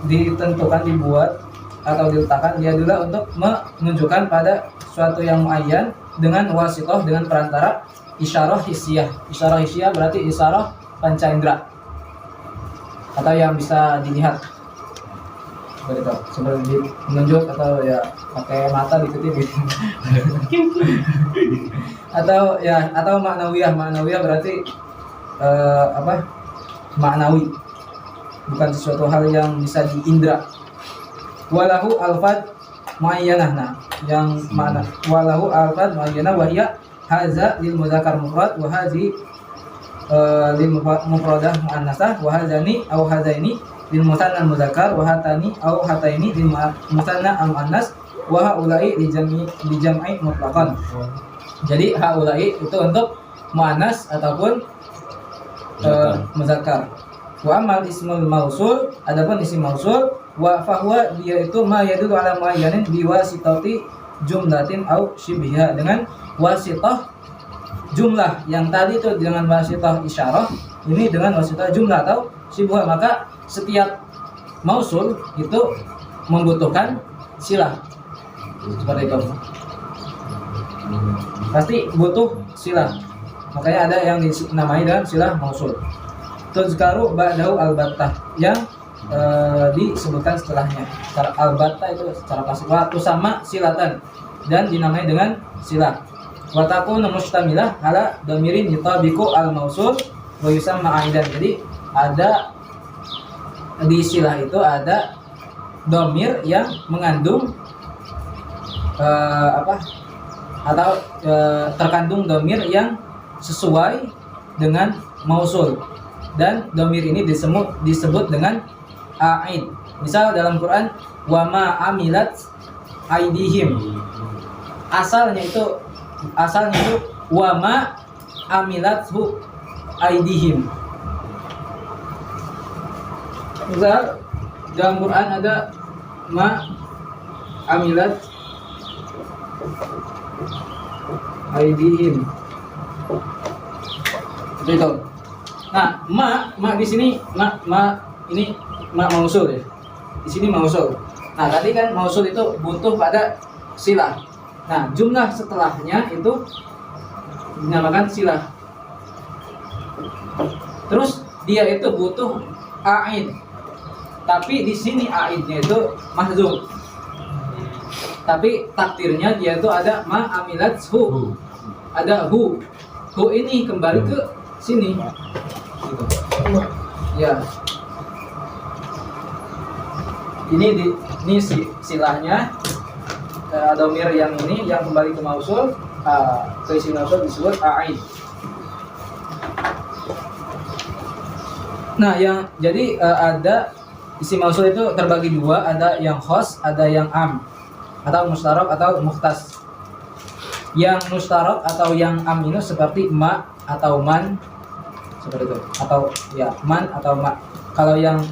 ditentukan, dibuat atau diletakkan liyadulla untuk menunjukkan pada suatu yang muayyan dengan wasithah, dengan perantara isyarah hissiyah. Isyarah hissiyah berarti isyarah panca indera atau yang bisa dilihat seperti menunjuk atau ya pakai mata gitu atau maknawiyah berarti maknawi, bukan sesuatu hal yang bisa diindra. Walahu alfad muayyanah, nah yang mana walahu alfad muayyanah wahya haza lil mudzakkar mufrad wa hazi lil mufradah muannasah wa hadzani aw hadzaini lil musanna muzakkar wa hatani aw hataini lil musanna al muannas wa haula'i li jam'i mutlaqan. Jadi haula'i itu untuk muannas ataupun muzakkar. Wa amal ismul mausul, adapun isim mausul wa fahuwa dia itu ma yadullu ala muayyanin bi wasitati jumlatin au syibhiha, dengan wasitah jumlah. Yang tadi itu dengan wasitah isyarah, ini dengan wasitah jumlah atau syibhiha. Maka setiap mausul itu membutuhkan silah. Seperti itu. Pasti butuh silah. Makanya ada yang dinamai dengan silah mausul. Tuzkaru ba'dahu albattah, yang disebutkan setelahnya. Secara albattah itu secara pasti waktu sama silatan dan dinamai dengan silah. Wa takunu mustamilah ala dhamirin yutabiqu al mausul wa yusamma aidan. Jadi ada di silah itu ada dhamir yang mengandung atau terkandung dhamir yang sesuai dengan mausul, dan dhamir ini disebut dengan a'id. Misal dalam Quran wa ma amilat aidihim, asalnya itu wa ma amilathu aidihim. Misal dalam Quran ada ma amilat aidihim. Itu. Nah, ma di sini ini mausul ya. Di sini mausul. Nah, tadi kan mausul itu butuh pada silah. Nah, jumlah setelahnya itu dinamakan silah. Terus dia itu butuh a'id. Tapi di sini a'idnya itu mahdzuf. Tapi takdirnya dia itu ada ma amilat hu. Ada hu. Hu ini kembali ke sini. Gitu. Ya. Ini silahnya dhamir yang ini yang kembali ke mausul, ke isim mausul disebut a'id. Nah, jadi ada isim mausul itu terbagi dua, ada yang khas, ada yang am, atau mustarak atau mukhtas. Yang mustarak atau yang am ini seperti ma atau man, seperti itu, atau ya man atau ma. Kalau yang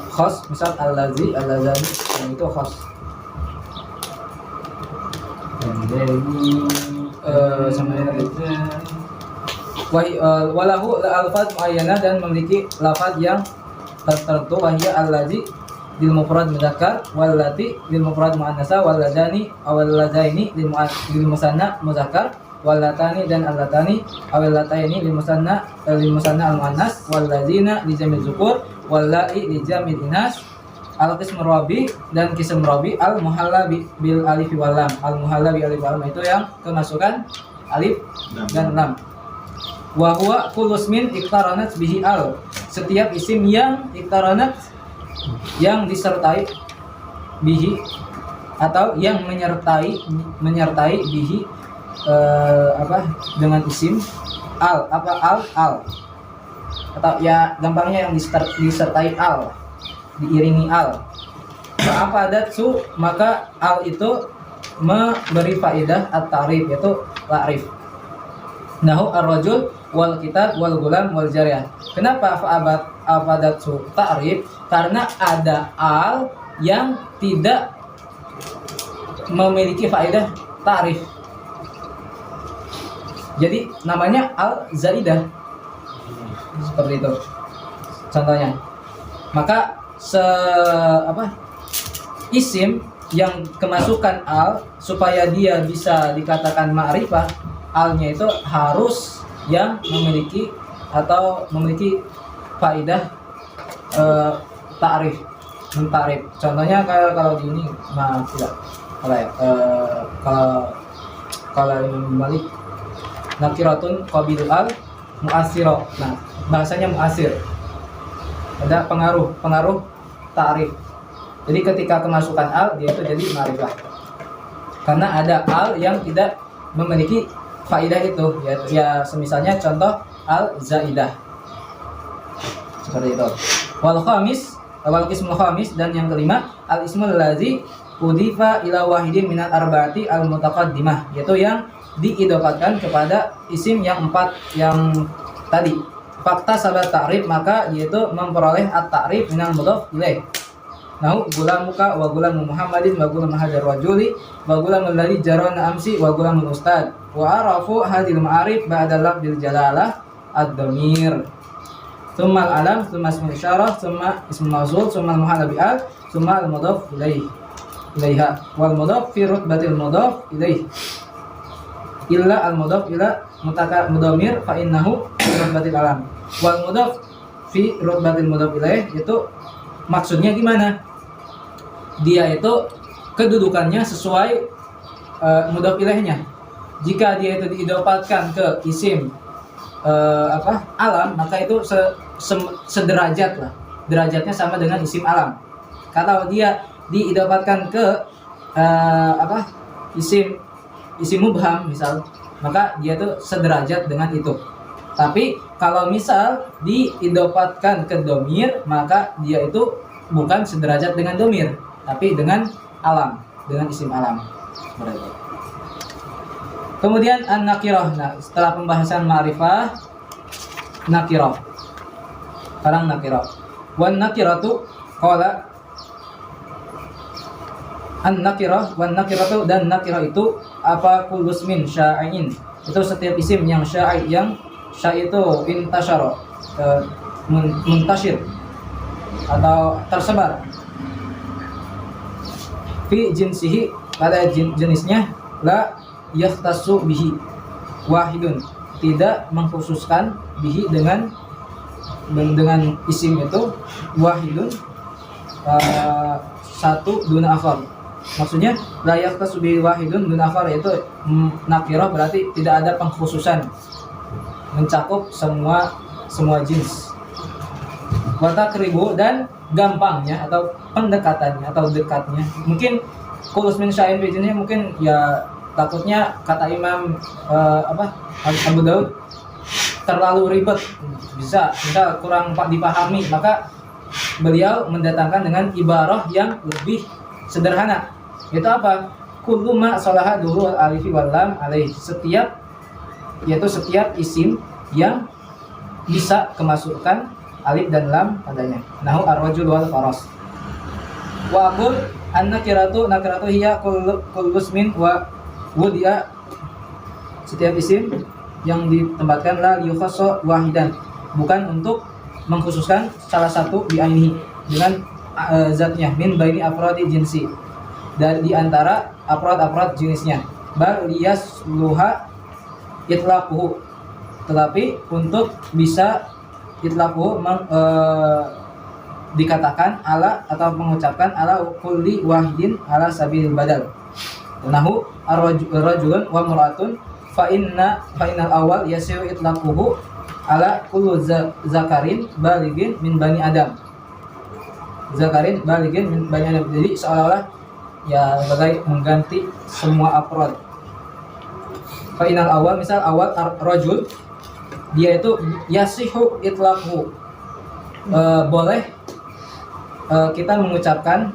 khas, misal al-lazi, al-lazani, yang itu khas. Walahu alfaz muayyana, dan memiliki lafaz yang tertentu. Wahya al-lazi lil mufrad mudzakkar, wallati lil mufrad muannasa, walladzani awalladaini lil musanna muzakkar, wallatani dan allatani awallataini lil musanna al muannas, walladzina li jamil dzukur, wallai li jamil inas. Al-qism rabi dan qism rabi al muhalla bil alif wal lam. Al muhalla bil alif wal lam itu yang kemasukan alif dan lam. Wa huwa kullu ismin iqtaranat bihi al. Setiap isim yang iqtaranat, yang disertai bihi, atau yang menyertai bihi dengan isim al, al atau ya gampangnya yang disertai al, diiringi al. Fa'afadatsu, maka al itu memberi faedah at-ta'rif, yaitu ta'rif. Nahu ar-rajul wal kitab wal gulam wal jariyah. Kenapa fa'afadatsu ta'rif? Karena ada al yang tidak memiliki faedah ta'rif. Jadi namanya al zaidah. Seperti itu contohnya. Maka isim yang kemasukan al, supaya dia bisa dikatakan ma'rifah, alnya itu harus yang memiliki faedah ta'rif, mentarif. Contohnya kalau di ini tidak. Kalau Imam Malik nakiratun qabil al mu'assiro. Nah, bahasanya mu'assir. Ada pengaruh ta'rif. Jadi ketika kemasukan al, dia itu jadi ma'rifah. Karena ada al yang tidak memiliki faidah itu ya semisalnya contoh al zaidah seperti itu. Wal qismul khamis dan yang kelima al ismul ladzi udifa ila wahidin minal arba'ati al mutaqaddimah, yaitu yang diidopatkan kepada isim yang 4 yang tadi. Fakta sabat ta'rif, maka yaitu memperoleh at-ta'rif minal mudhaf ilaih. Nahu gulamuka wa gulamu Muhammadin wa gulam hadar rajuli wa gulamul ladzi jarana amsi wa gulamul ustad wa arafu hadhil ma'arif ba'da lafdzil jalalah ad-dhamir. Tsumma al-alam, tsumma ismul isyarah, tsumma ismul mawsul, tsumma al-muhalla bi al, tsumma al-mudhaf ilaiha wal mudhaf fi rutbatil mudhaf ilaih illa al mudhaf ila mudhamir fa innahu fi rutbatil alam wal mudhaf fi rutbatil mudhaf ilaih. Itu maksudnya gimana? Dia itu kedudukannya sesuai mudhaf ilaihnya. Jika dia itu diidopatkan ke isim alam, maka itu sederajat lah, derajatnya sama dengan isim alam. Kalau dia diidopatkan ke isim mubham misal, maka dia itu sederajat dengan itu. Tapi kalau misal diidopatkan ke domir, maka dia itu bukan sederajat dengan domir, tapi dengan alam, dengan isim alam. Kemudian an-nakirah. Nah, setelah pembahasan ma'rifah, nakirah. Sekarang nakirah. Wan nakiratu qala an-nakirah wan nakiratu, dan nakirah itu apa kulusmin sya'in, itu setiap isim yang sya'i, yang sya'i itu intasyara, muntasyir atau tersebar, fi jinsihi, pada jenisnya, la yakhtassu bihi wahidun, tidak mengkhususkan bihi dengan isim itu wahidun, satu duna akhar. Maksudnya layak tasbih wahidun dun akhar, yaitu nakirah berarti tidak ada pengkhususan, mencakup semua jenis. Wa taqribu, dan gampangnya atau pendekatannya atau dekatnya. Mungkin kulus min sya'in fi jenisnya, mungkin ya takutnya kata Imam Abu Daud terlalu ribet, bisa kurang dipahami, maka beliau mendatangkan dengan ibarah yang lebih sederhana. Itu apa? Kullu ma salaha duhul alifi wal lam alaih, setiap isim yang bisa kemasukan alif dan lam padanya. Nahu ar-rajul wal faras. Wa aqul an-nakiratu hiya kullu ismin wa wudi'a, setiap isim yang ditempatkan la yukhassa wahidan, bukan untuk mengkhususkan salah satu bi ainihi, dengan zatnya, min baini afradi jinsi, dari di antara afrad jenisnya, bal liyasluha itlaquhu, tetapi untuk bisa itlaquhu dikatakan ala atau mengucapkan ala kulli wahidin ala sabilil badal. Nahu ar-rajulun wa mar'atun fa innal awal yasiu itlaquhu ala kullu zakarin baligin min bani adam. Zakarin baligin min bani adam, jadi seolah-olah ya sebagai mengganti semua afrad. Fa innal awal, misal awal rajul, dia itu yasihu itlaquhu, boleh kita mengucapkan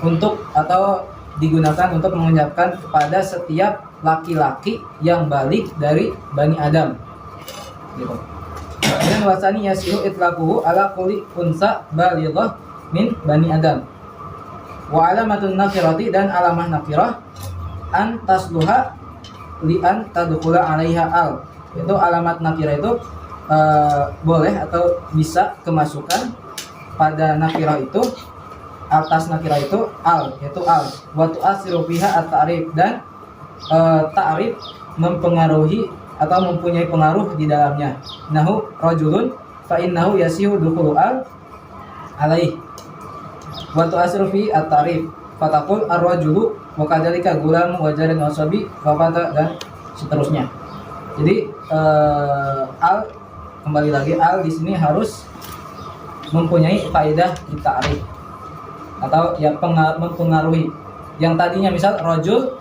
untuk atau digunakan untuk mengucapkan kepada setiap laki-laki yang balik dari Bani Adam, gitu. Dan wasani yasihu itlaquhu ala kulli unsa balighah min Bani Adam. Wa alamatun nakirati, dan alamah nakirah an tasluha li an tadkhula alaiha al, itu alamat nakirah itu boleh atau bisa kemasukan pada nakirah itu, atas nakirah itu al, yaitu al. Wa tu'asiru fiha at-ta'rif, dan ta'rif mempengaruhi atau mempunyai pengaruh di dalamnya. Nahu rajulun fa innahu yasihu dukhulu al alaih. Wa tu'asiru fi at-ta'rif fataqul ar-rajulu wa kadzalika gulamu wa jarin wa sabi wa fata, dan seterusnya. Jadi al, kembali lagi, al di sini harus mempunyai faedah di ta'rif atau ya mempengaruhi. Yang tadinya misal rajul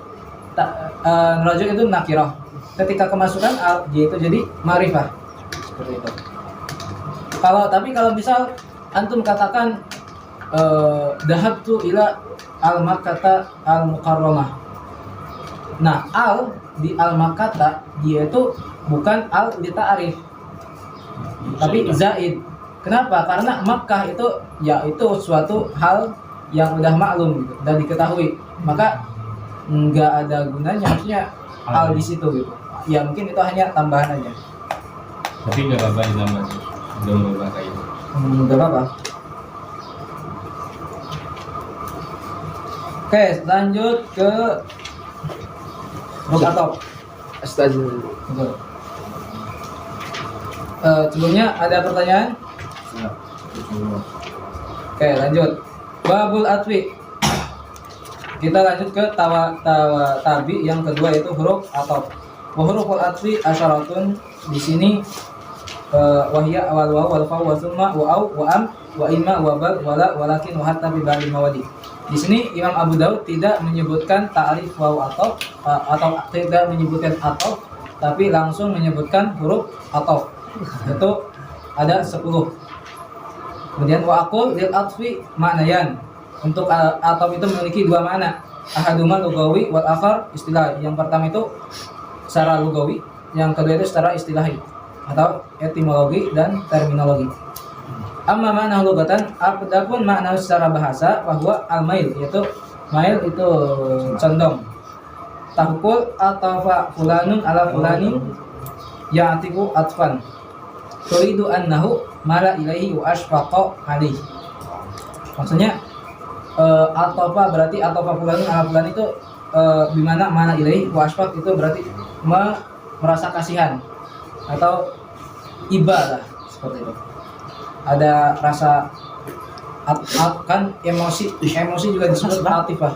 itu nakirah, ketika kemasukan al, dia itu jadi ma'rifah. Seperti itu. Kalau misal antum katakan dahabtu ila al-Makkah al-Mukarramah. Nah, al di al-Makkah dia itu bukan al li ta'rif, tapi zaid. Kenapa? Karena Makkah itu ya itu suatu hal yang udah maklum gitu, udah diketahui. Maka nggak ada gunanya maksudnya al di situ gitu. Ya mungkin itu hanya tambahan aja. Tapi nggak apa-apa di zaman udah merubah kayak itu. Nggak apa-apa. Oke, lanjut ke huruf atop. Astagfirullah. Betul. Sebelumnya ada pertanyaan? Oke, lanjut. Babul atwi. Kita lanjut ke tabi yang kedua yaitu huruf atop. Wa huruful atwi asyaratun. Di sini wahya awal waw wal fa wa summa wa au wa am wa imma wa bal wala walakin wa hatta bi ba'dil mawadi. Di sini Imam Abu Daud tidak menyebutkan ta'rif waw atau tidak menyebutkan atau, tapi langsung menyebutkan huruf atau. Itu ada 10. Kemudian wa aqul lil atfi maknayan. Untuk atau itu memiliki dua makna. Ahaduma lugawi wal akhar istilah. Yang pertama itu secara lugawi, yang kedua itu secara istilahi atau etimologi dan terminologi. Amma makna lugatan, adapun makna secara bahasa bahwa al-mail, yaitu mail itu condong. Tahkul atau fulanun ala fulanin ya'tiku atfan. Turidu annahu mala ilaihi wa ashfaqa alaihi. Maksudnya atofa berarti atofa fulanun ala fulan itu bimana mana ilaihi wa ashfaq itu berarti merasa kasihan atau iba lah, seperti itu. Ada rasa kan emosi juga disebut atifah,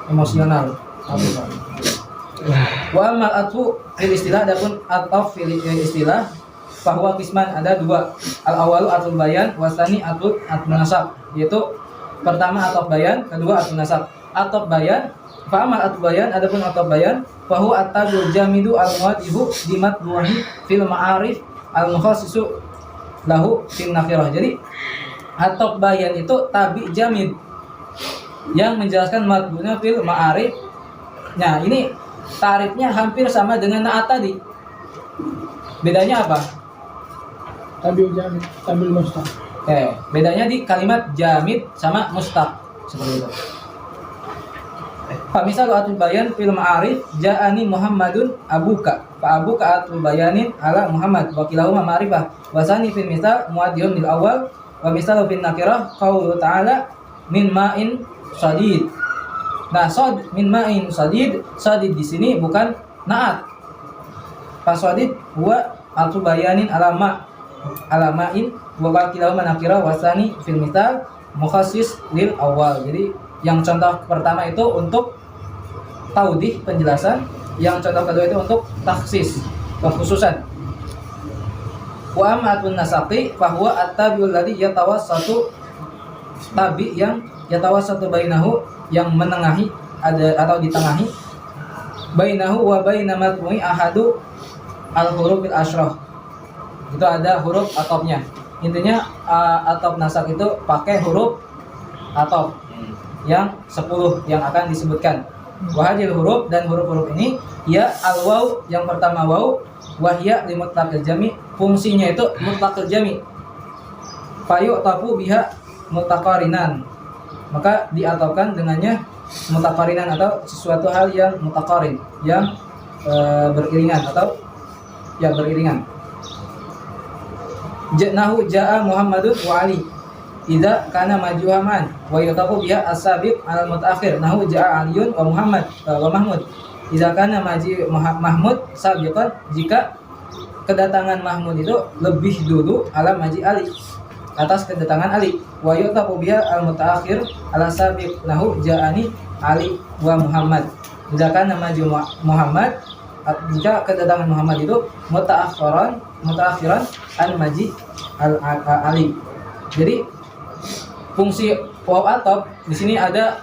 emosional atifah. Wa amal atfu fil istilah, adapun ataf fil istilah bahwa kisman ada dua. Al awalu atul bayan, wasani atul nasab, yaitu pertama ataf bayan, kedua atul nasab. Ataf bayan, fa amal atul bayan, adapun ataf bayan bahwa at-tabul jamidu al-muwadihu dimatbuhi fil ma'arif al-mukhassisu lahu fil nakirah. Jadi ataf bayan itu tabi jamid yang menjelaskan matbunya fil ma'arif. Nah, ini tarifnya hampir sama dengan na'at tadi. Bedanya apa? Tabil jamid, tabil mustaq. Bedanya di kalimat jamid sama mustaq, seperti itu. Fa misal atul bayan fil ma'arif ja'ani Muhammadun abuka. Fa abuka atul bayanin ala Muhammad wa kilahuma ma'rifah. Wa sani fil misal muadiyun lil awal wa misal fil nakirah qaulu ta'ala min ma'in sadid. Nah, min ma'in sadid, sadid di sini bukan na'at. Fa sadid huwa atul bayanin ala ma'in wa kilahuma nakirah wa sani fil misal mukhassis lil awal. Jadi yang contoh pertama itu untuk taudih, penjelasan. Yang contoh kedua itu untuk taksis, pengkhususan. Wa amatun nasaqi fahuwa at-tabi'ul ladzi yatawassatu, tabi yang yatawassatu bainahu, yang menengahi ada atau ditengahi, bainahu wa baina matmu'i ahadu al-hurufil asyrah. Itu ada huruf atofnya. Intinya atof nasaq itu pakai huruf atof yang 10 yang akan disebutkan. Wahadil huruf, dan huruf-huruf ini ya al-waw, yang pertama waw, wahya li mutlaqil jami, fungsinya itu mutlaqil jami. Fayu tafu biha mutaqarinan, maka diataukan dengannya mutaqarinan atau sesuatu hal yang mutaqarin, yang beriringan atau yang beriringan. Nahu ja'a Muhammadun wa Ali idza kana majuhaman wa yatafu biha as-sabiq al-mutaakhir. Nahu ja'a Aliyun wa Muhammad wa Mahmud idza kana Mahmud sabiqan, jika kedatangan Mahmud itu lebih dulu ala maji Ali, atas kedatangan Ali. Wa yatafu biha al-mutaakhir ala sabiq. Nahu ja'ani Ali wa Muhammad idza kana maju Muhammad, jika kedatangan Muhammad itu mutaakhiran an maji Ali. Jadi fungsi waw atop di sini ada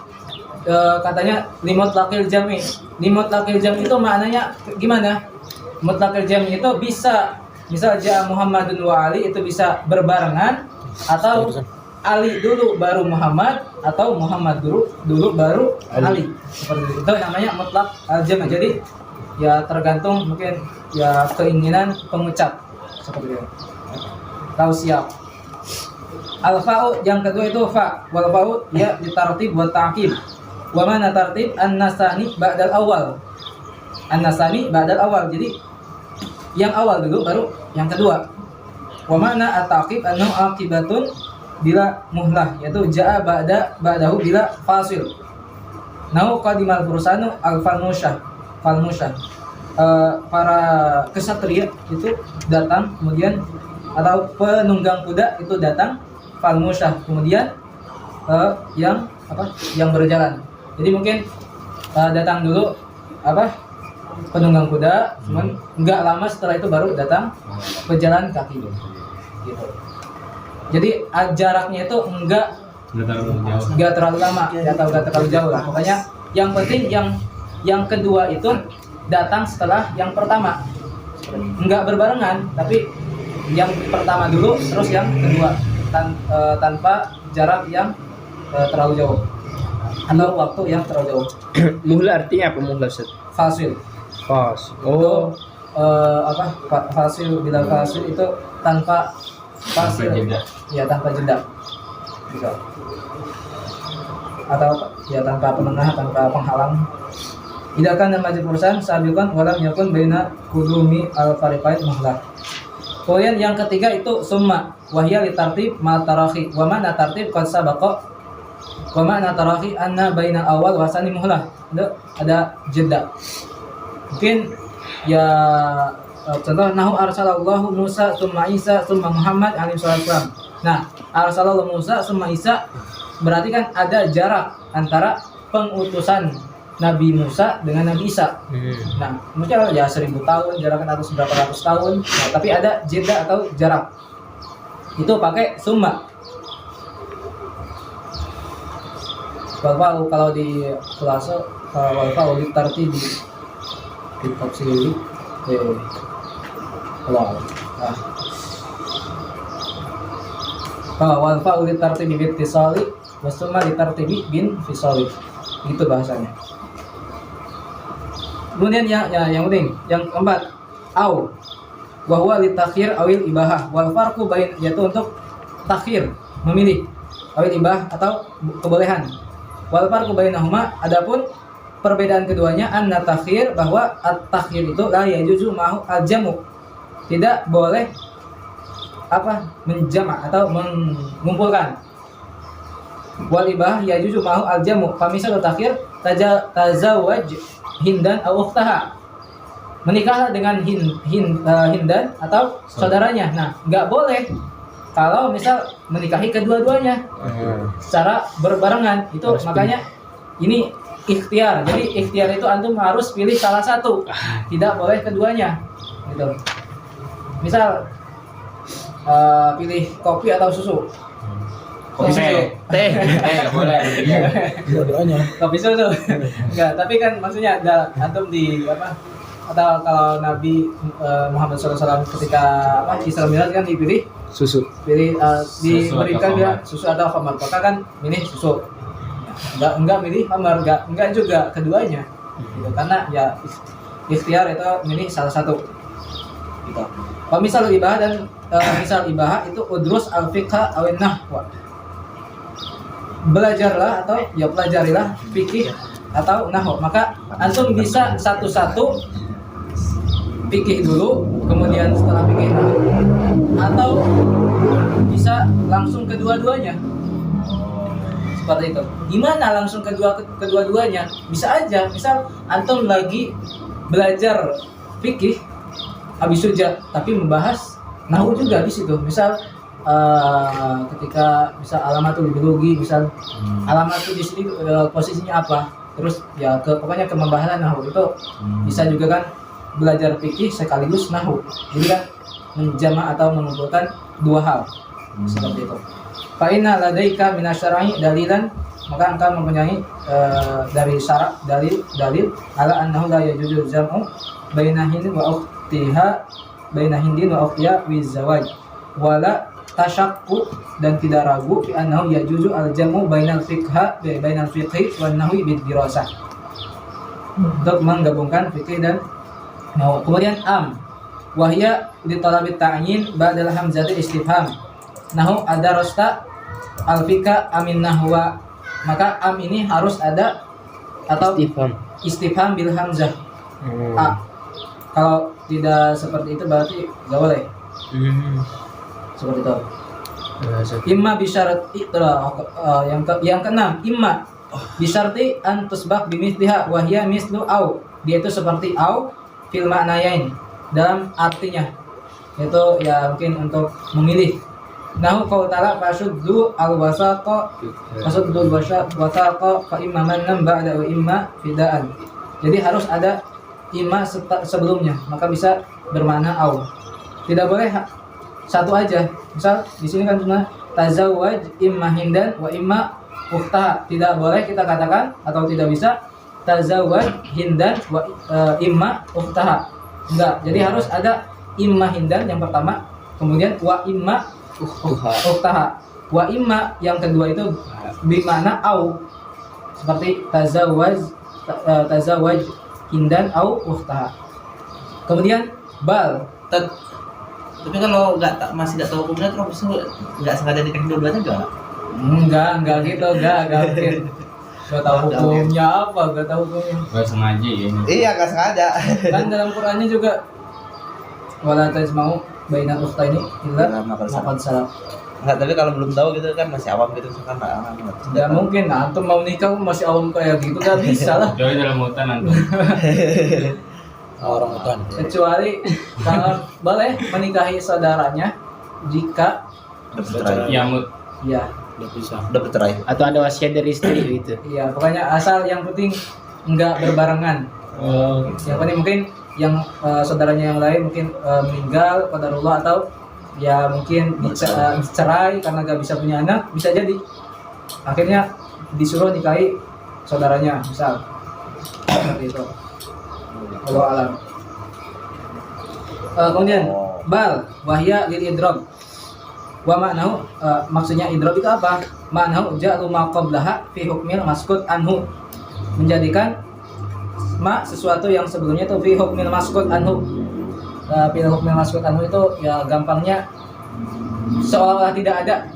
katanya limut lakil jami. Limut lakil jami itu maknanya gimana? mutlaqil jami itu bisa misal ja'a Muhammadun wa Ali itu bisa berbarengan, atau Ali dulu baru Muhammad, atau Muhammad dulu baru Ali. Seperti itu namanya mutlaq al-jam'. Jadi ya tergantung mungkin ya keinginan pengucap seperti itu. Tahu siap. Al-fa'u yang kedua itu fa. Wal fa'u ya ditartib wa ta'qib. Wa mana tartib an-nasani ba'dal awal. An-nasani ba'dal awal. Jadi yang awal dulu baru yang kedua. Wa mana at-ta'qib annahu aqibatun bila muhlah, yaitu ja'a ba'dahu bila fasil. Nau qadimal fursanu al-falmusyah. Para kesatria itu datang, kemudian atau penunggang kuda itu datang, falmusyah, kemudian yang berjalan. Jadi mungkin datang dulu penunggang kuda, cuman enggak lama setelah itu baru datang pejalan kaki gitu. Jadi jaraknya itu enggak terlalu lama atau enggak terlalu jauh lah. Makanya yang penting yang kedua itu datang setelah yang pertama. Enggak berbarengan, tapi yang pertama dulu terus yang kedua tanpa jarak yang terlalu jauh atau waktu yang terlalu jauh. Muhlah artinya apa muhlah, Ustaz? Fasil. Oh. Fasil, bila fasil itu tanpa fasil. Ya, tanpa jeda. Bisa. Atau ya tanpa penengah, tanpa penghalang. Idakan dan majid perusahaan sabiqan walam yakun baina kudumi al-fariqain muhlah. Kemudian yang ketiga itu summa wahya li tartib ma tarahi wa mana tartib qad sabaqa wa mana tarahi anna baina awal wa sani muhlah. Ada jeda. Mungkin ya contoh nahu arsalallahu Musa summa Isa summa Muhammad alaihi wasallam. Nah, arsalallahu Musa summa Isa berarti kan ada jarak antara pengutusan Nabi Musa dengan Nabi Isa. Nah, mungkin ya 1000 tahun jaraknya atau berapa ratus tahun. Nah, tapi ada jeda atau jarak. Itu pakai summa. Walfa'u kalau di kelas walfa'u di tartibi di tafsir Allah. Walfa'u di tartibi bi ittisali wa summa di tartibi bin fisali. Itu bahasanya. Kemudian yang penting, yang keempat, au wa huwa li takhir awil ibahah wal farqu bain, yaitu untuk takhir, memilih, awil ibah atau kebolehan. Wal farqu bainahuma, adapun perbedaan keduanya anna takhir, bahwa at-takhir itu la yajuzu ma'hu al-jamu, tidak boleh menjamak atau mengumpulkan. Wal ibah yajuzu ma'hu al-jamu, fa misal takhir tazawwaj Hindan au ukhtaha, menikahlah dengan Hindan atau saudaranya. Nah, nggak boleh kalau misal menikahi kedua-duanya secara berbarengan. Itu makanya ini ikhtiar. Jadi ikhtiar itu antum harus pilih salah satu, tidak boleh keduanya. Gitu. Misal pilih kopi atau susu. Kopi teh nggak boleh. Dua-duanya. Kopi susu. Enggak, tapi kan maksudnya antum di atau kalau Nabi Muhammad SAW ketika Isra Mi'raj kan dipilih Susu. Diberikan dia susu atau khamar. Maka kan milih susu. Enggak milih khamar, enggak juga keduanya. Gitu. Karena ya ikhtiar itu milih salah satu. Gitu. Misal ibah dan misal ibah itu udrus al-fiqha awin nahwa. Belajarlah atau ya pelajarilah fikih atau nahwu. Maka antum bisa satu-satu fikih dulu, kemudian setelah fikih nahwu, atau bisa langsung kedua-duanya. Seperti itu. Gimana langsung kedua-duanya? Bisa aja. Misal antum lagi belajar fikih habis suja, tapi membahas nahwu juga di situ. Misal ketika bisa alamatul biologi, misal alamatul di sini posisinya apa, terus ya pokoknya ke pembahasan nahwu itu bisa juga kan belajar fikih sekaligus nahwu. Jadi kan menjama atau mengumpulkan dua hal seperti itu. Fa inna ladaika minasyara'i dalilan maka engkau mempunyai dari syarat dalil ala annahu la yajuzu jam'u baina hindin wa ukhtiha baina hindin wa ukhtiha wizawaj wala tasyakku dan tidak ragu fi annahu yajuzu al-jam'u bainal fiqhi wan nahwi bid dirasah untuk menggabungkan fikih dan nahwu. Kemudian wahya li talabi ta'yin ba'dal hamzati istifham nahu adarasta alfika amin nahwa, maka ini harus ada atau istifham bil hamzah. Kalau tidak seperti itu berarti enggak boleh. Seperti itu. Imma bisyarat yang keenam, imma bisyarti an tusbaq bimithliha wa hiya mislu au, dia itu seperti au fil ma'nayain, dalam artinya itu ya mungkin untuk memilih. Nahu qaul ta'ala fasuddu al-wasaqa fasuddu al-wasaqa fa imma mannan ba'da wa imma fidaan. Jadi harus ada imma sebelumnya, maka bisa bermakna au. Tidak boleh satu aja. Misal di sini kan cuma tazawwaj imma hindan wa imma ukhtaha. Tidak boleh kita katakan atau tidak bisa tazawwaj hindan wa imma ukhtaha. Enggak. Jadi harus ada imma hindan yang pertama, kemudian wa imma ukhtaha. Wa imma yang kedua itu bermakna au. Seperti tazawwaj hindan au ukhtaha. Kemudian bal. Tapi kalau masih nggak tahu hukumnya terus nggak sengaja nikahin dua-duanya enggak? Enggak gitu, enggak mungkin. Gak tahu hukumnya apa, gak tahu hukumnya. Gak sengaja ya ini. Iya, nggak sengaja. Kan dalam Qur'annya juga wala tajma'u bainal ukhtaini illa maqad salaf. Enggak, tapi kalau belum tahu gitu kan masih awam gitu kan nggak. Ya mungkin antum mau nikah masih awam kayak gitu gak bisa lah. Jauh dalam hutan antum. Orang hutan. Kecuali kalau boleh menikahi saudaranya jika Yamut. ya udah bercerai. Atau ada wasiat dari istri gitu. iya pokoknya asal yang penting enggak berbarengan. Yang penting mungkin yang saudaranya yang lain mungkin meninggal qadarullah atau ya mungkin cerai karena gak bisa punya anak, bisa jadi akhirnya disuruh nikahi saudaranya misal seperti itu. Allah alam. Kemudian bal wahya lil idrob wa ma'nahu, maksudnya idrob itu apa? Ma'nahu ja'lu ma qablaha fi hukmil maskut anhu, menjadikan sesuatu yang sebelumnya itu fi hukmil maskut anhu. Fi hukmil maskut anhu itu ya gampangnya seolah tidak ada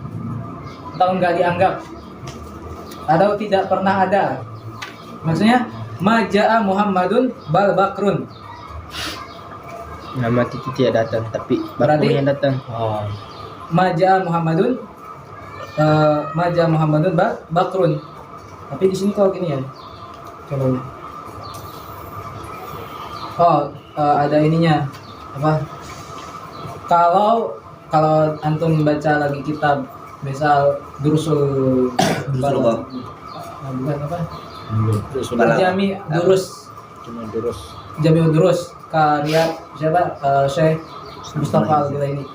atau enggak dianggap atau tidak pernah ada. Maksudnya maja'a Muhammadun bal bakrun. Nama Titi tidak datang, tapi Berarti- Bakrun yang datang. Maja'a Muhammadun bal bakrun. Tapi di sini kok gini ya. Contohnya. Ada ininya. Apa? Kalau antum baca lagi kitab misal Durusul Durusul bukan apa? Balang. Jami Durus. Cuma terus. Jami Durus karya siapa? Syekh Mustafa Al-Gilaini.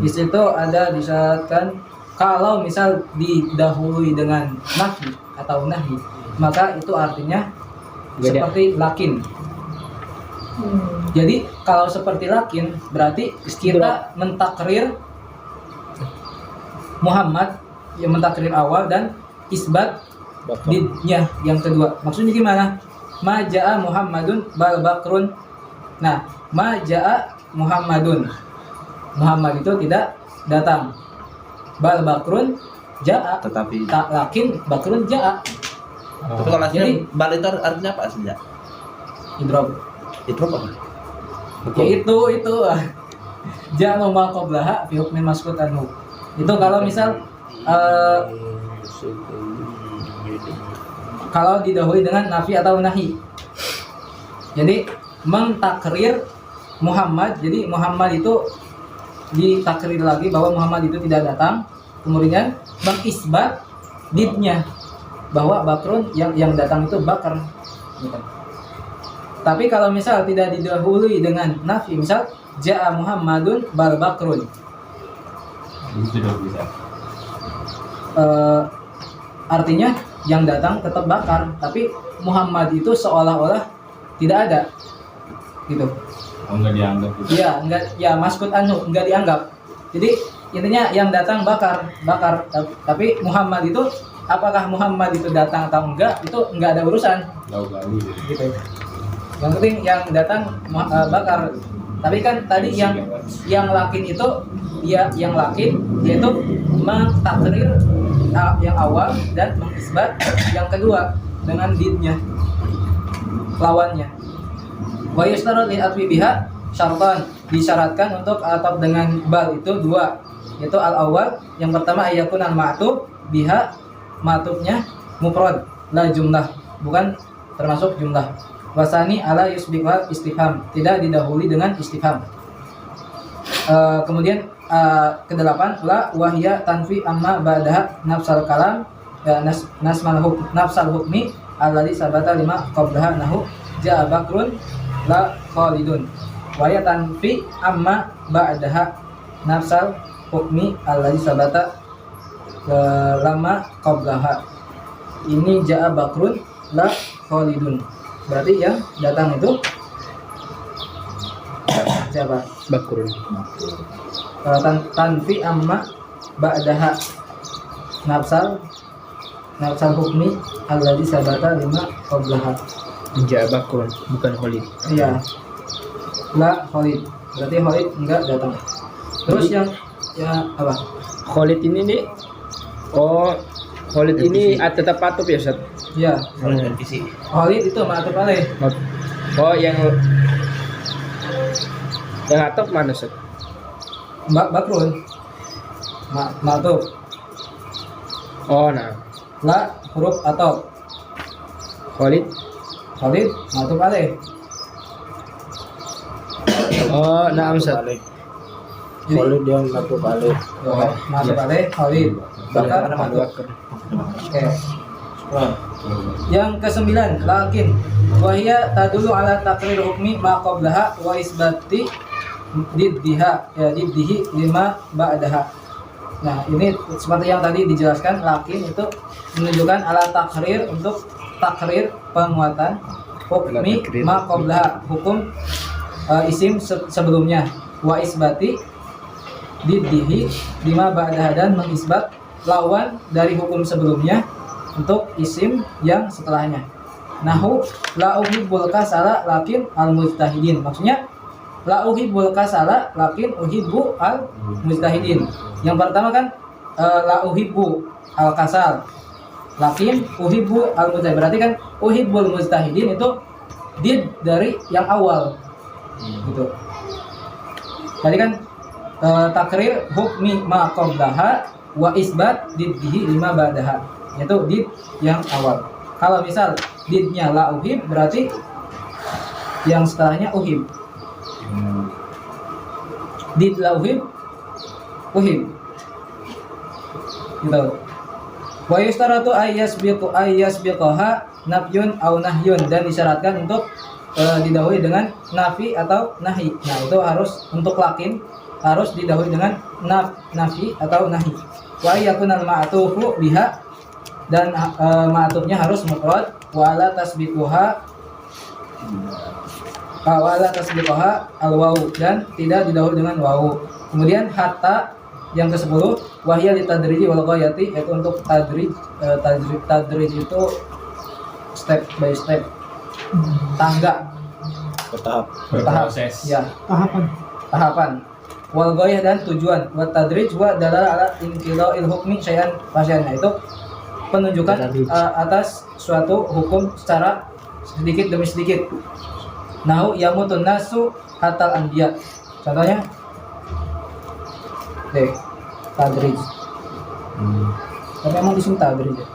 Di situ ada disyaratkan kalau misal didahului dengan nafi atau nahi, maka itu artinya Beda. seperti lakin. Jadi kalau seperti lakin berarti kita mentakrir Muhammad yang mentakrir awal dan isbat didnya yang kedua. Maksudnya gimana? Maja'a Muhammadun bal bakrun. Nah, maja'a Muhammadun. Muhammad itu tidak datang. Bal bakrun ja'a. Tetapi Tak lakin bakrun ja'a. tapi kalau aslinya Jadi- bal itu artinya apa aslinya? Idrob. Itu apa? Ya itu ja'a ma qablaha fi hukmin maskut anhu. Itu kalau misal kalau didahului dengan nafi atau nahi. Jadi mentakrir Muhammad, jadi Muhammad itu ditakrir lagi bahwa Muhammad itu tidak datang, kemudian mengisbat didnya bahwa Bakrun yang datang itu Bakar gitu. Tapi kalau misal tidak didahului dengan nafi, misal ja'a Muhammadun bal Bakrun, Itu sudah bisa. artinya yang datang tetap bakar, tapi Muhammad itu seolah-olah tidak ada gitu. Oh, nggak dianggap gitu. Iya, enggak, ya maskut anu enggak dianggap. Jadi intinya yang datang bakar, tapi Muhammad itu, apakah Muhammad itu datang atau enggak itu enggak ada urusan Tahu kali. gitu. Yang penting yang datang bakar. Tapi kan tadi yang lakin itu yang lakin yaitu mentakrir yang awal dan mengisbat yang kedua dengan didnya lawannya. Wa yustarad li atwi biha syartan, disyaratkan untuk atap dengan bal itu dua, yaitu al awal yang pertama ayakun al ma'tub biha, ma'tubnya mufrad la jumlah, bukan termasuk jumlah. Wasani ala yusbiqal istifham, tidak didahului dengan istifham. Kemudian kedelapan la wahya tanfi amma ba'daha nafsal kalam nafsal hukmi alladhi sabata lima qablaha nahu ja'a bakrun la khalidun. Wahya tanfi amma ba'daha nafsal hukmi alladhi sabata lama qablaha. Ini ja'a bakrun la khalidun. Berarti yang datang itu siapa? Bakrun. Tanfi amma ba'daha nafsal hukmi alladhi sabata lima qablaha. Ja Bakrun, bukan Khalid. Iya. La Khalid. Berarti Khalid enggak datang. Terus yang ya apa? Khalid ini nih. Oh, Khalid ini tetap patuh ya, Ustaz. Iya. Kalau dengan visi. Khalid itu ma'tuf alaih. Oh, yang atap mana, Ustaz? Bakrun. Ma'tuf. Oh, nah. La huruf atau Khalid. ma'tuf alaih. Oh, nah, Ustaz. Khalid yang satu kali. Ma'tuf alaih Khalid. Bakar ma'tuf. Oke. Yang ke-9, lakin wahya tadulu ala takrir hukmi ma qablaha wa isbati diddihi lima ba'daha. Nah, ini seperti yang tadi dijelaskan, lakin itu menunjukkan ala takrir, untuk takrir penguatan hukmi ma qablaha, hukum isim sebelumnya, wa isbati diddihi lima ba'daha, dan mengisbat lawan dari hukum sebelumnya untuk isim yang setelahnya. Nahu la uhibbul kasala lakin al mujtahidin. Maksudnya la uhibbul kasala lakin uhibbu al mujtahidin. Yang pertama kan la uhibbu al kasal lakin uhibbu al mujtahidin. Berarti kan uhibbul mujtahidin itu did dari yang awal. Gitu. Tadi kan takrir hukmi ma qablaha wa isbat diddihi lima ba'daha, yaitu did yang awal. Kalau misal didnya la uhib, berarti yang setelahnya uhib. Did la uhib gitu. Wa yustaratu ayyasbiqaha nafyun aw nahyun, dan disyaratkan untuk didahului dengan nafi atau nahi. Nah, itu harus untuk lakin harus didahului dengan nafi atau nahi. Wa yakunal ma'tufu biha, dan ma'tufnya harus mufrad, wa la tasbiquha al wawu, dan tidak didahului dengan wawu. Kemudian hatta yang ke-10, wahya li tadriji wal ghayati, yaitu untuk tadrij itu step by step, tangga bertahap Proses. ya, tahapan. Wal ghayah, dan tujuan. Wa tadrij wa dalala ala inqida'il hukmi syai'an fasyan, itu penunjukan atas suatu hukum secara sedikit demi sedikit. Nahu yamutun nasu hatal anbiya. Contohnya tadrij. Tapi emang di sini tadrij ya?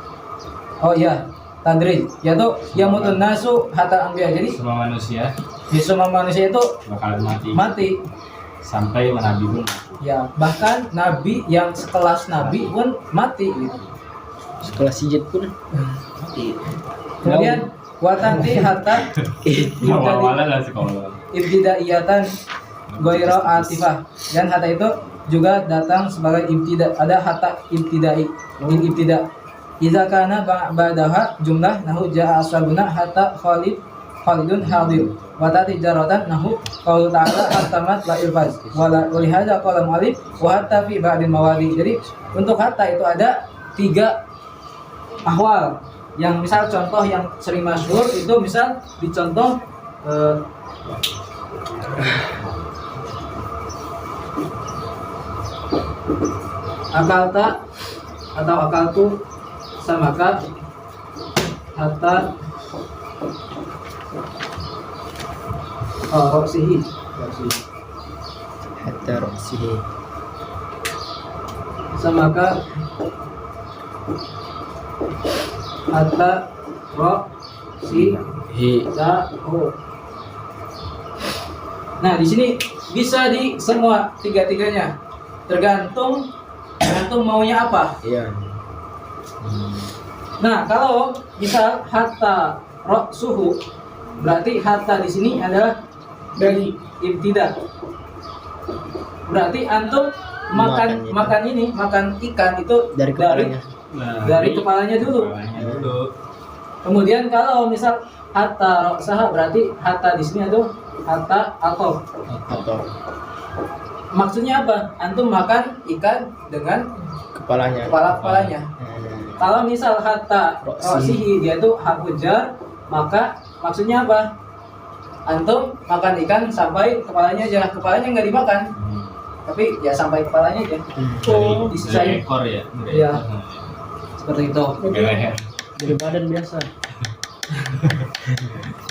Oh iya, tadrij. Yaitu yamutun nasu hatal anbiya. Jadi semua manusia itu bakalan mati. Sampai nabi pun. Ya, bahkan nabi yang sekelas nabi pun mati gitu. Sekelas Sijid pun. Kemudian watati hatta Awal-awalan lah sekolah. ibtidaiyatan ghaira atifah, dan hatta itu juga datang sebagai ibtida. Ada hatta ibtidai, ibtida. Idza kana ba'daha jumlah nahu ja'a ashabuna hatta Khalidun hadir wa tijaratan nahu qaul ta'ala hatamat la ilfaz wa lihada qala mu'allif wa hatta fi ba'dil mawadi. Jadi untuk hatta itu ada 3 ahwal. Yang misal contoh yang sering masyhur itu misal dicontoh akalta atau akaltu samaka hatta roksihi hatta roksihi samaka hatta roksihi. Nah, di sini bisa di semua tiga-tiganya. Tergantung maunya apa. Iya. Nah, kalau misal hatta suhu, berarti hatta di sini adalah dari ibtida. Berarti antum makan ikan itu Dari kepalanya. dari kepalanya dulu. Kemudian kalau misal hatta roksaha, berarti hatta di sini itu hatta atau maksudnya apa? Antum makan ikan dengan Kepalanya. kepalanya. Kalau misal hatta roksihi dia itu harfu jar, maka maksudnya apa? Antum makan ikan sampai kepalanya aja. Kepalanya nggak dimakan, tapi ya sampai kepalanya aja. Dari Disisain. ekor ya. Dari Iya. ekor. Seperti itu. Dari leher. Dari badan biasa.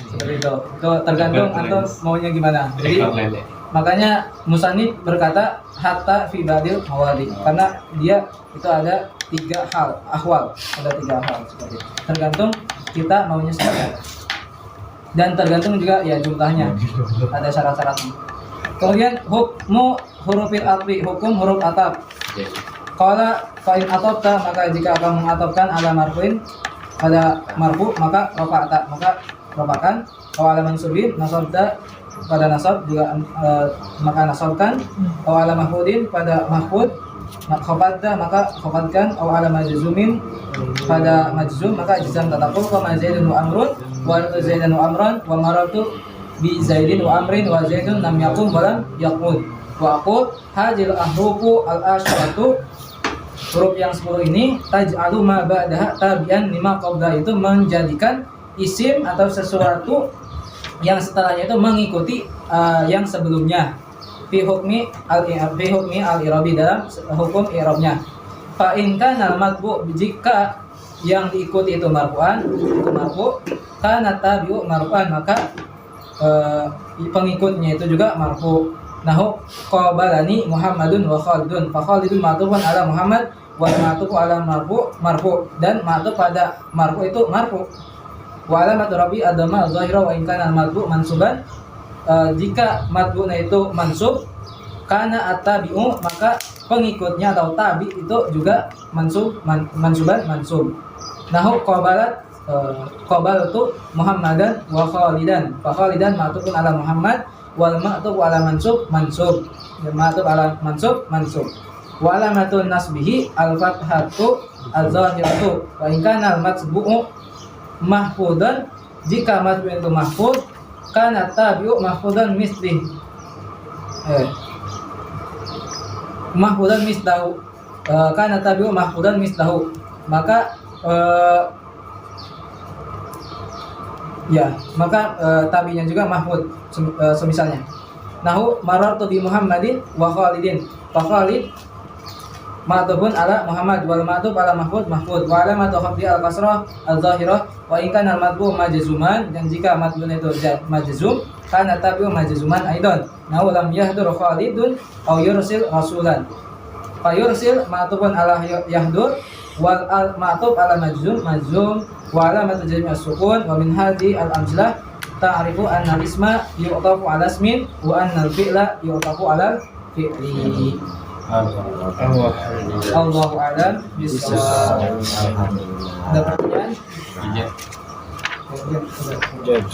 Seperti itu. Itu tergantung antum maunya gimana. Jadi Ekor lele. makanya Musannif berkata hatta fi badil mawadi, karena dia itu ada 3 hal ahwal, ada 3 hal seperti itu. Tergantung kita maunya seperti apa. Dan tergantung juga ya jumlahnya, ada syarat-syaratnya. Kemudian hukmu hurufil atfi, hukum huruf ataf. Qala fa in atafta, maka jika kamu mengatafkan ala marfuin pada marfu, maka rafa'ta, maka rafakan. Wa ala mansubin nasabta, pada nasab juga maka nasabkan. Wa ala mahfudin, pada mahfud khafadta, maka khafadkan. Wa ala majzumin, pada majzum maka jazam tataqul. Wa zaidun wa amrun wa zaidan wa amran wa maratu bi zaidin wa amrin wa zaidun lam yakum wa lam yaqud. Wa aqul hadhil ahrufu al-asyratu, huruf yang 10 ini taj'alu ma ba'daha tabi'an lima qabla, itu menjadikan isim atau sesuatu yang setelahnya itu mengikuti yang sebelumnya. Fi hukmi al-i'rabi, dalam hukum i'rabnya. Fa in kana al-matbu, jika yang diikuti itu marfu'an, itu marfu', kana tabi'u marfu'an, maka pengikutnya itu juga marfu'. Nahu qabalani Muhammadun wa Khalidun, fa Khalidun ma'tufun ala Muhammad wa ma'tufu ala marfu, dan ma'tuf pada marfu itu marfu. Wa alamatu rabi adama zahira wa in kana al-matbu mansuban, jika matbu'nya itu mansub, kana at-tabi'u, maka pengikutnya atau tabi itu juga mansuban mansub. Nahu qabalatu Muhammadan wa Khalidan, fa Khalidan ma'tufun ala Muhammad wal ma'tuf ala mansub, dan ma'tuf ala mansub. Wa alamatun nasbihi al-fathatu az-zahiratu wa in kana al-matsbu'u mahfudan, jika matbu itu mahfud, kana tabi'u mahfudan misli mahfudan mislahu, kana tabi'u mahfudan mislahu, maka tabinya juga mahfud semisalnya. Nahu marartu bi Muhammadin wa Khalidin, fa Khalid ma'tufun ala Muhammad wal ma'tuf ala mahfud wa alamatu khafdi al-kasrah al-zahirah wa in kana al-matbu majzuman, dan jika matbunya itu majzum, kana tabi'u majzuman aidan. Nahu lam yahdur Khalidun aw yursil rasulan, fa yursil ma'tufun ala yahdur wal ma'tuf ala majzum wa alamatu jazmi as-sukun. Wa min hadhi al-amsalah ta'rifu anna al-isma yu'tafu ala ismin wa anna al-fi'la yu'tafu ala fi'li. Allahu a'lam bishawab. Ada pertanyaan? Iya. Jeb.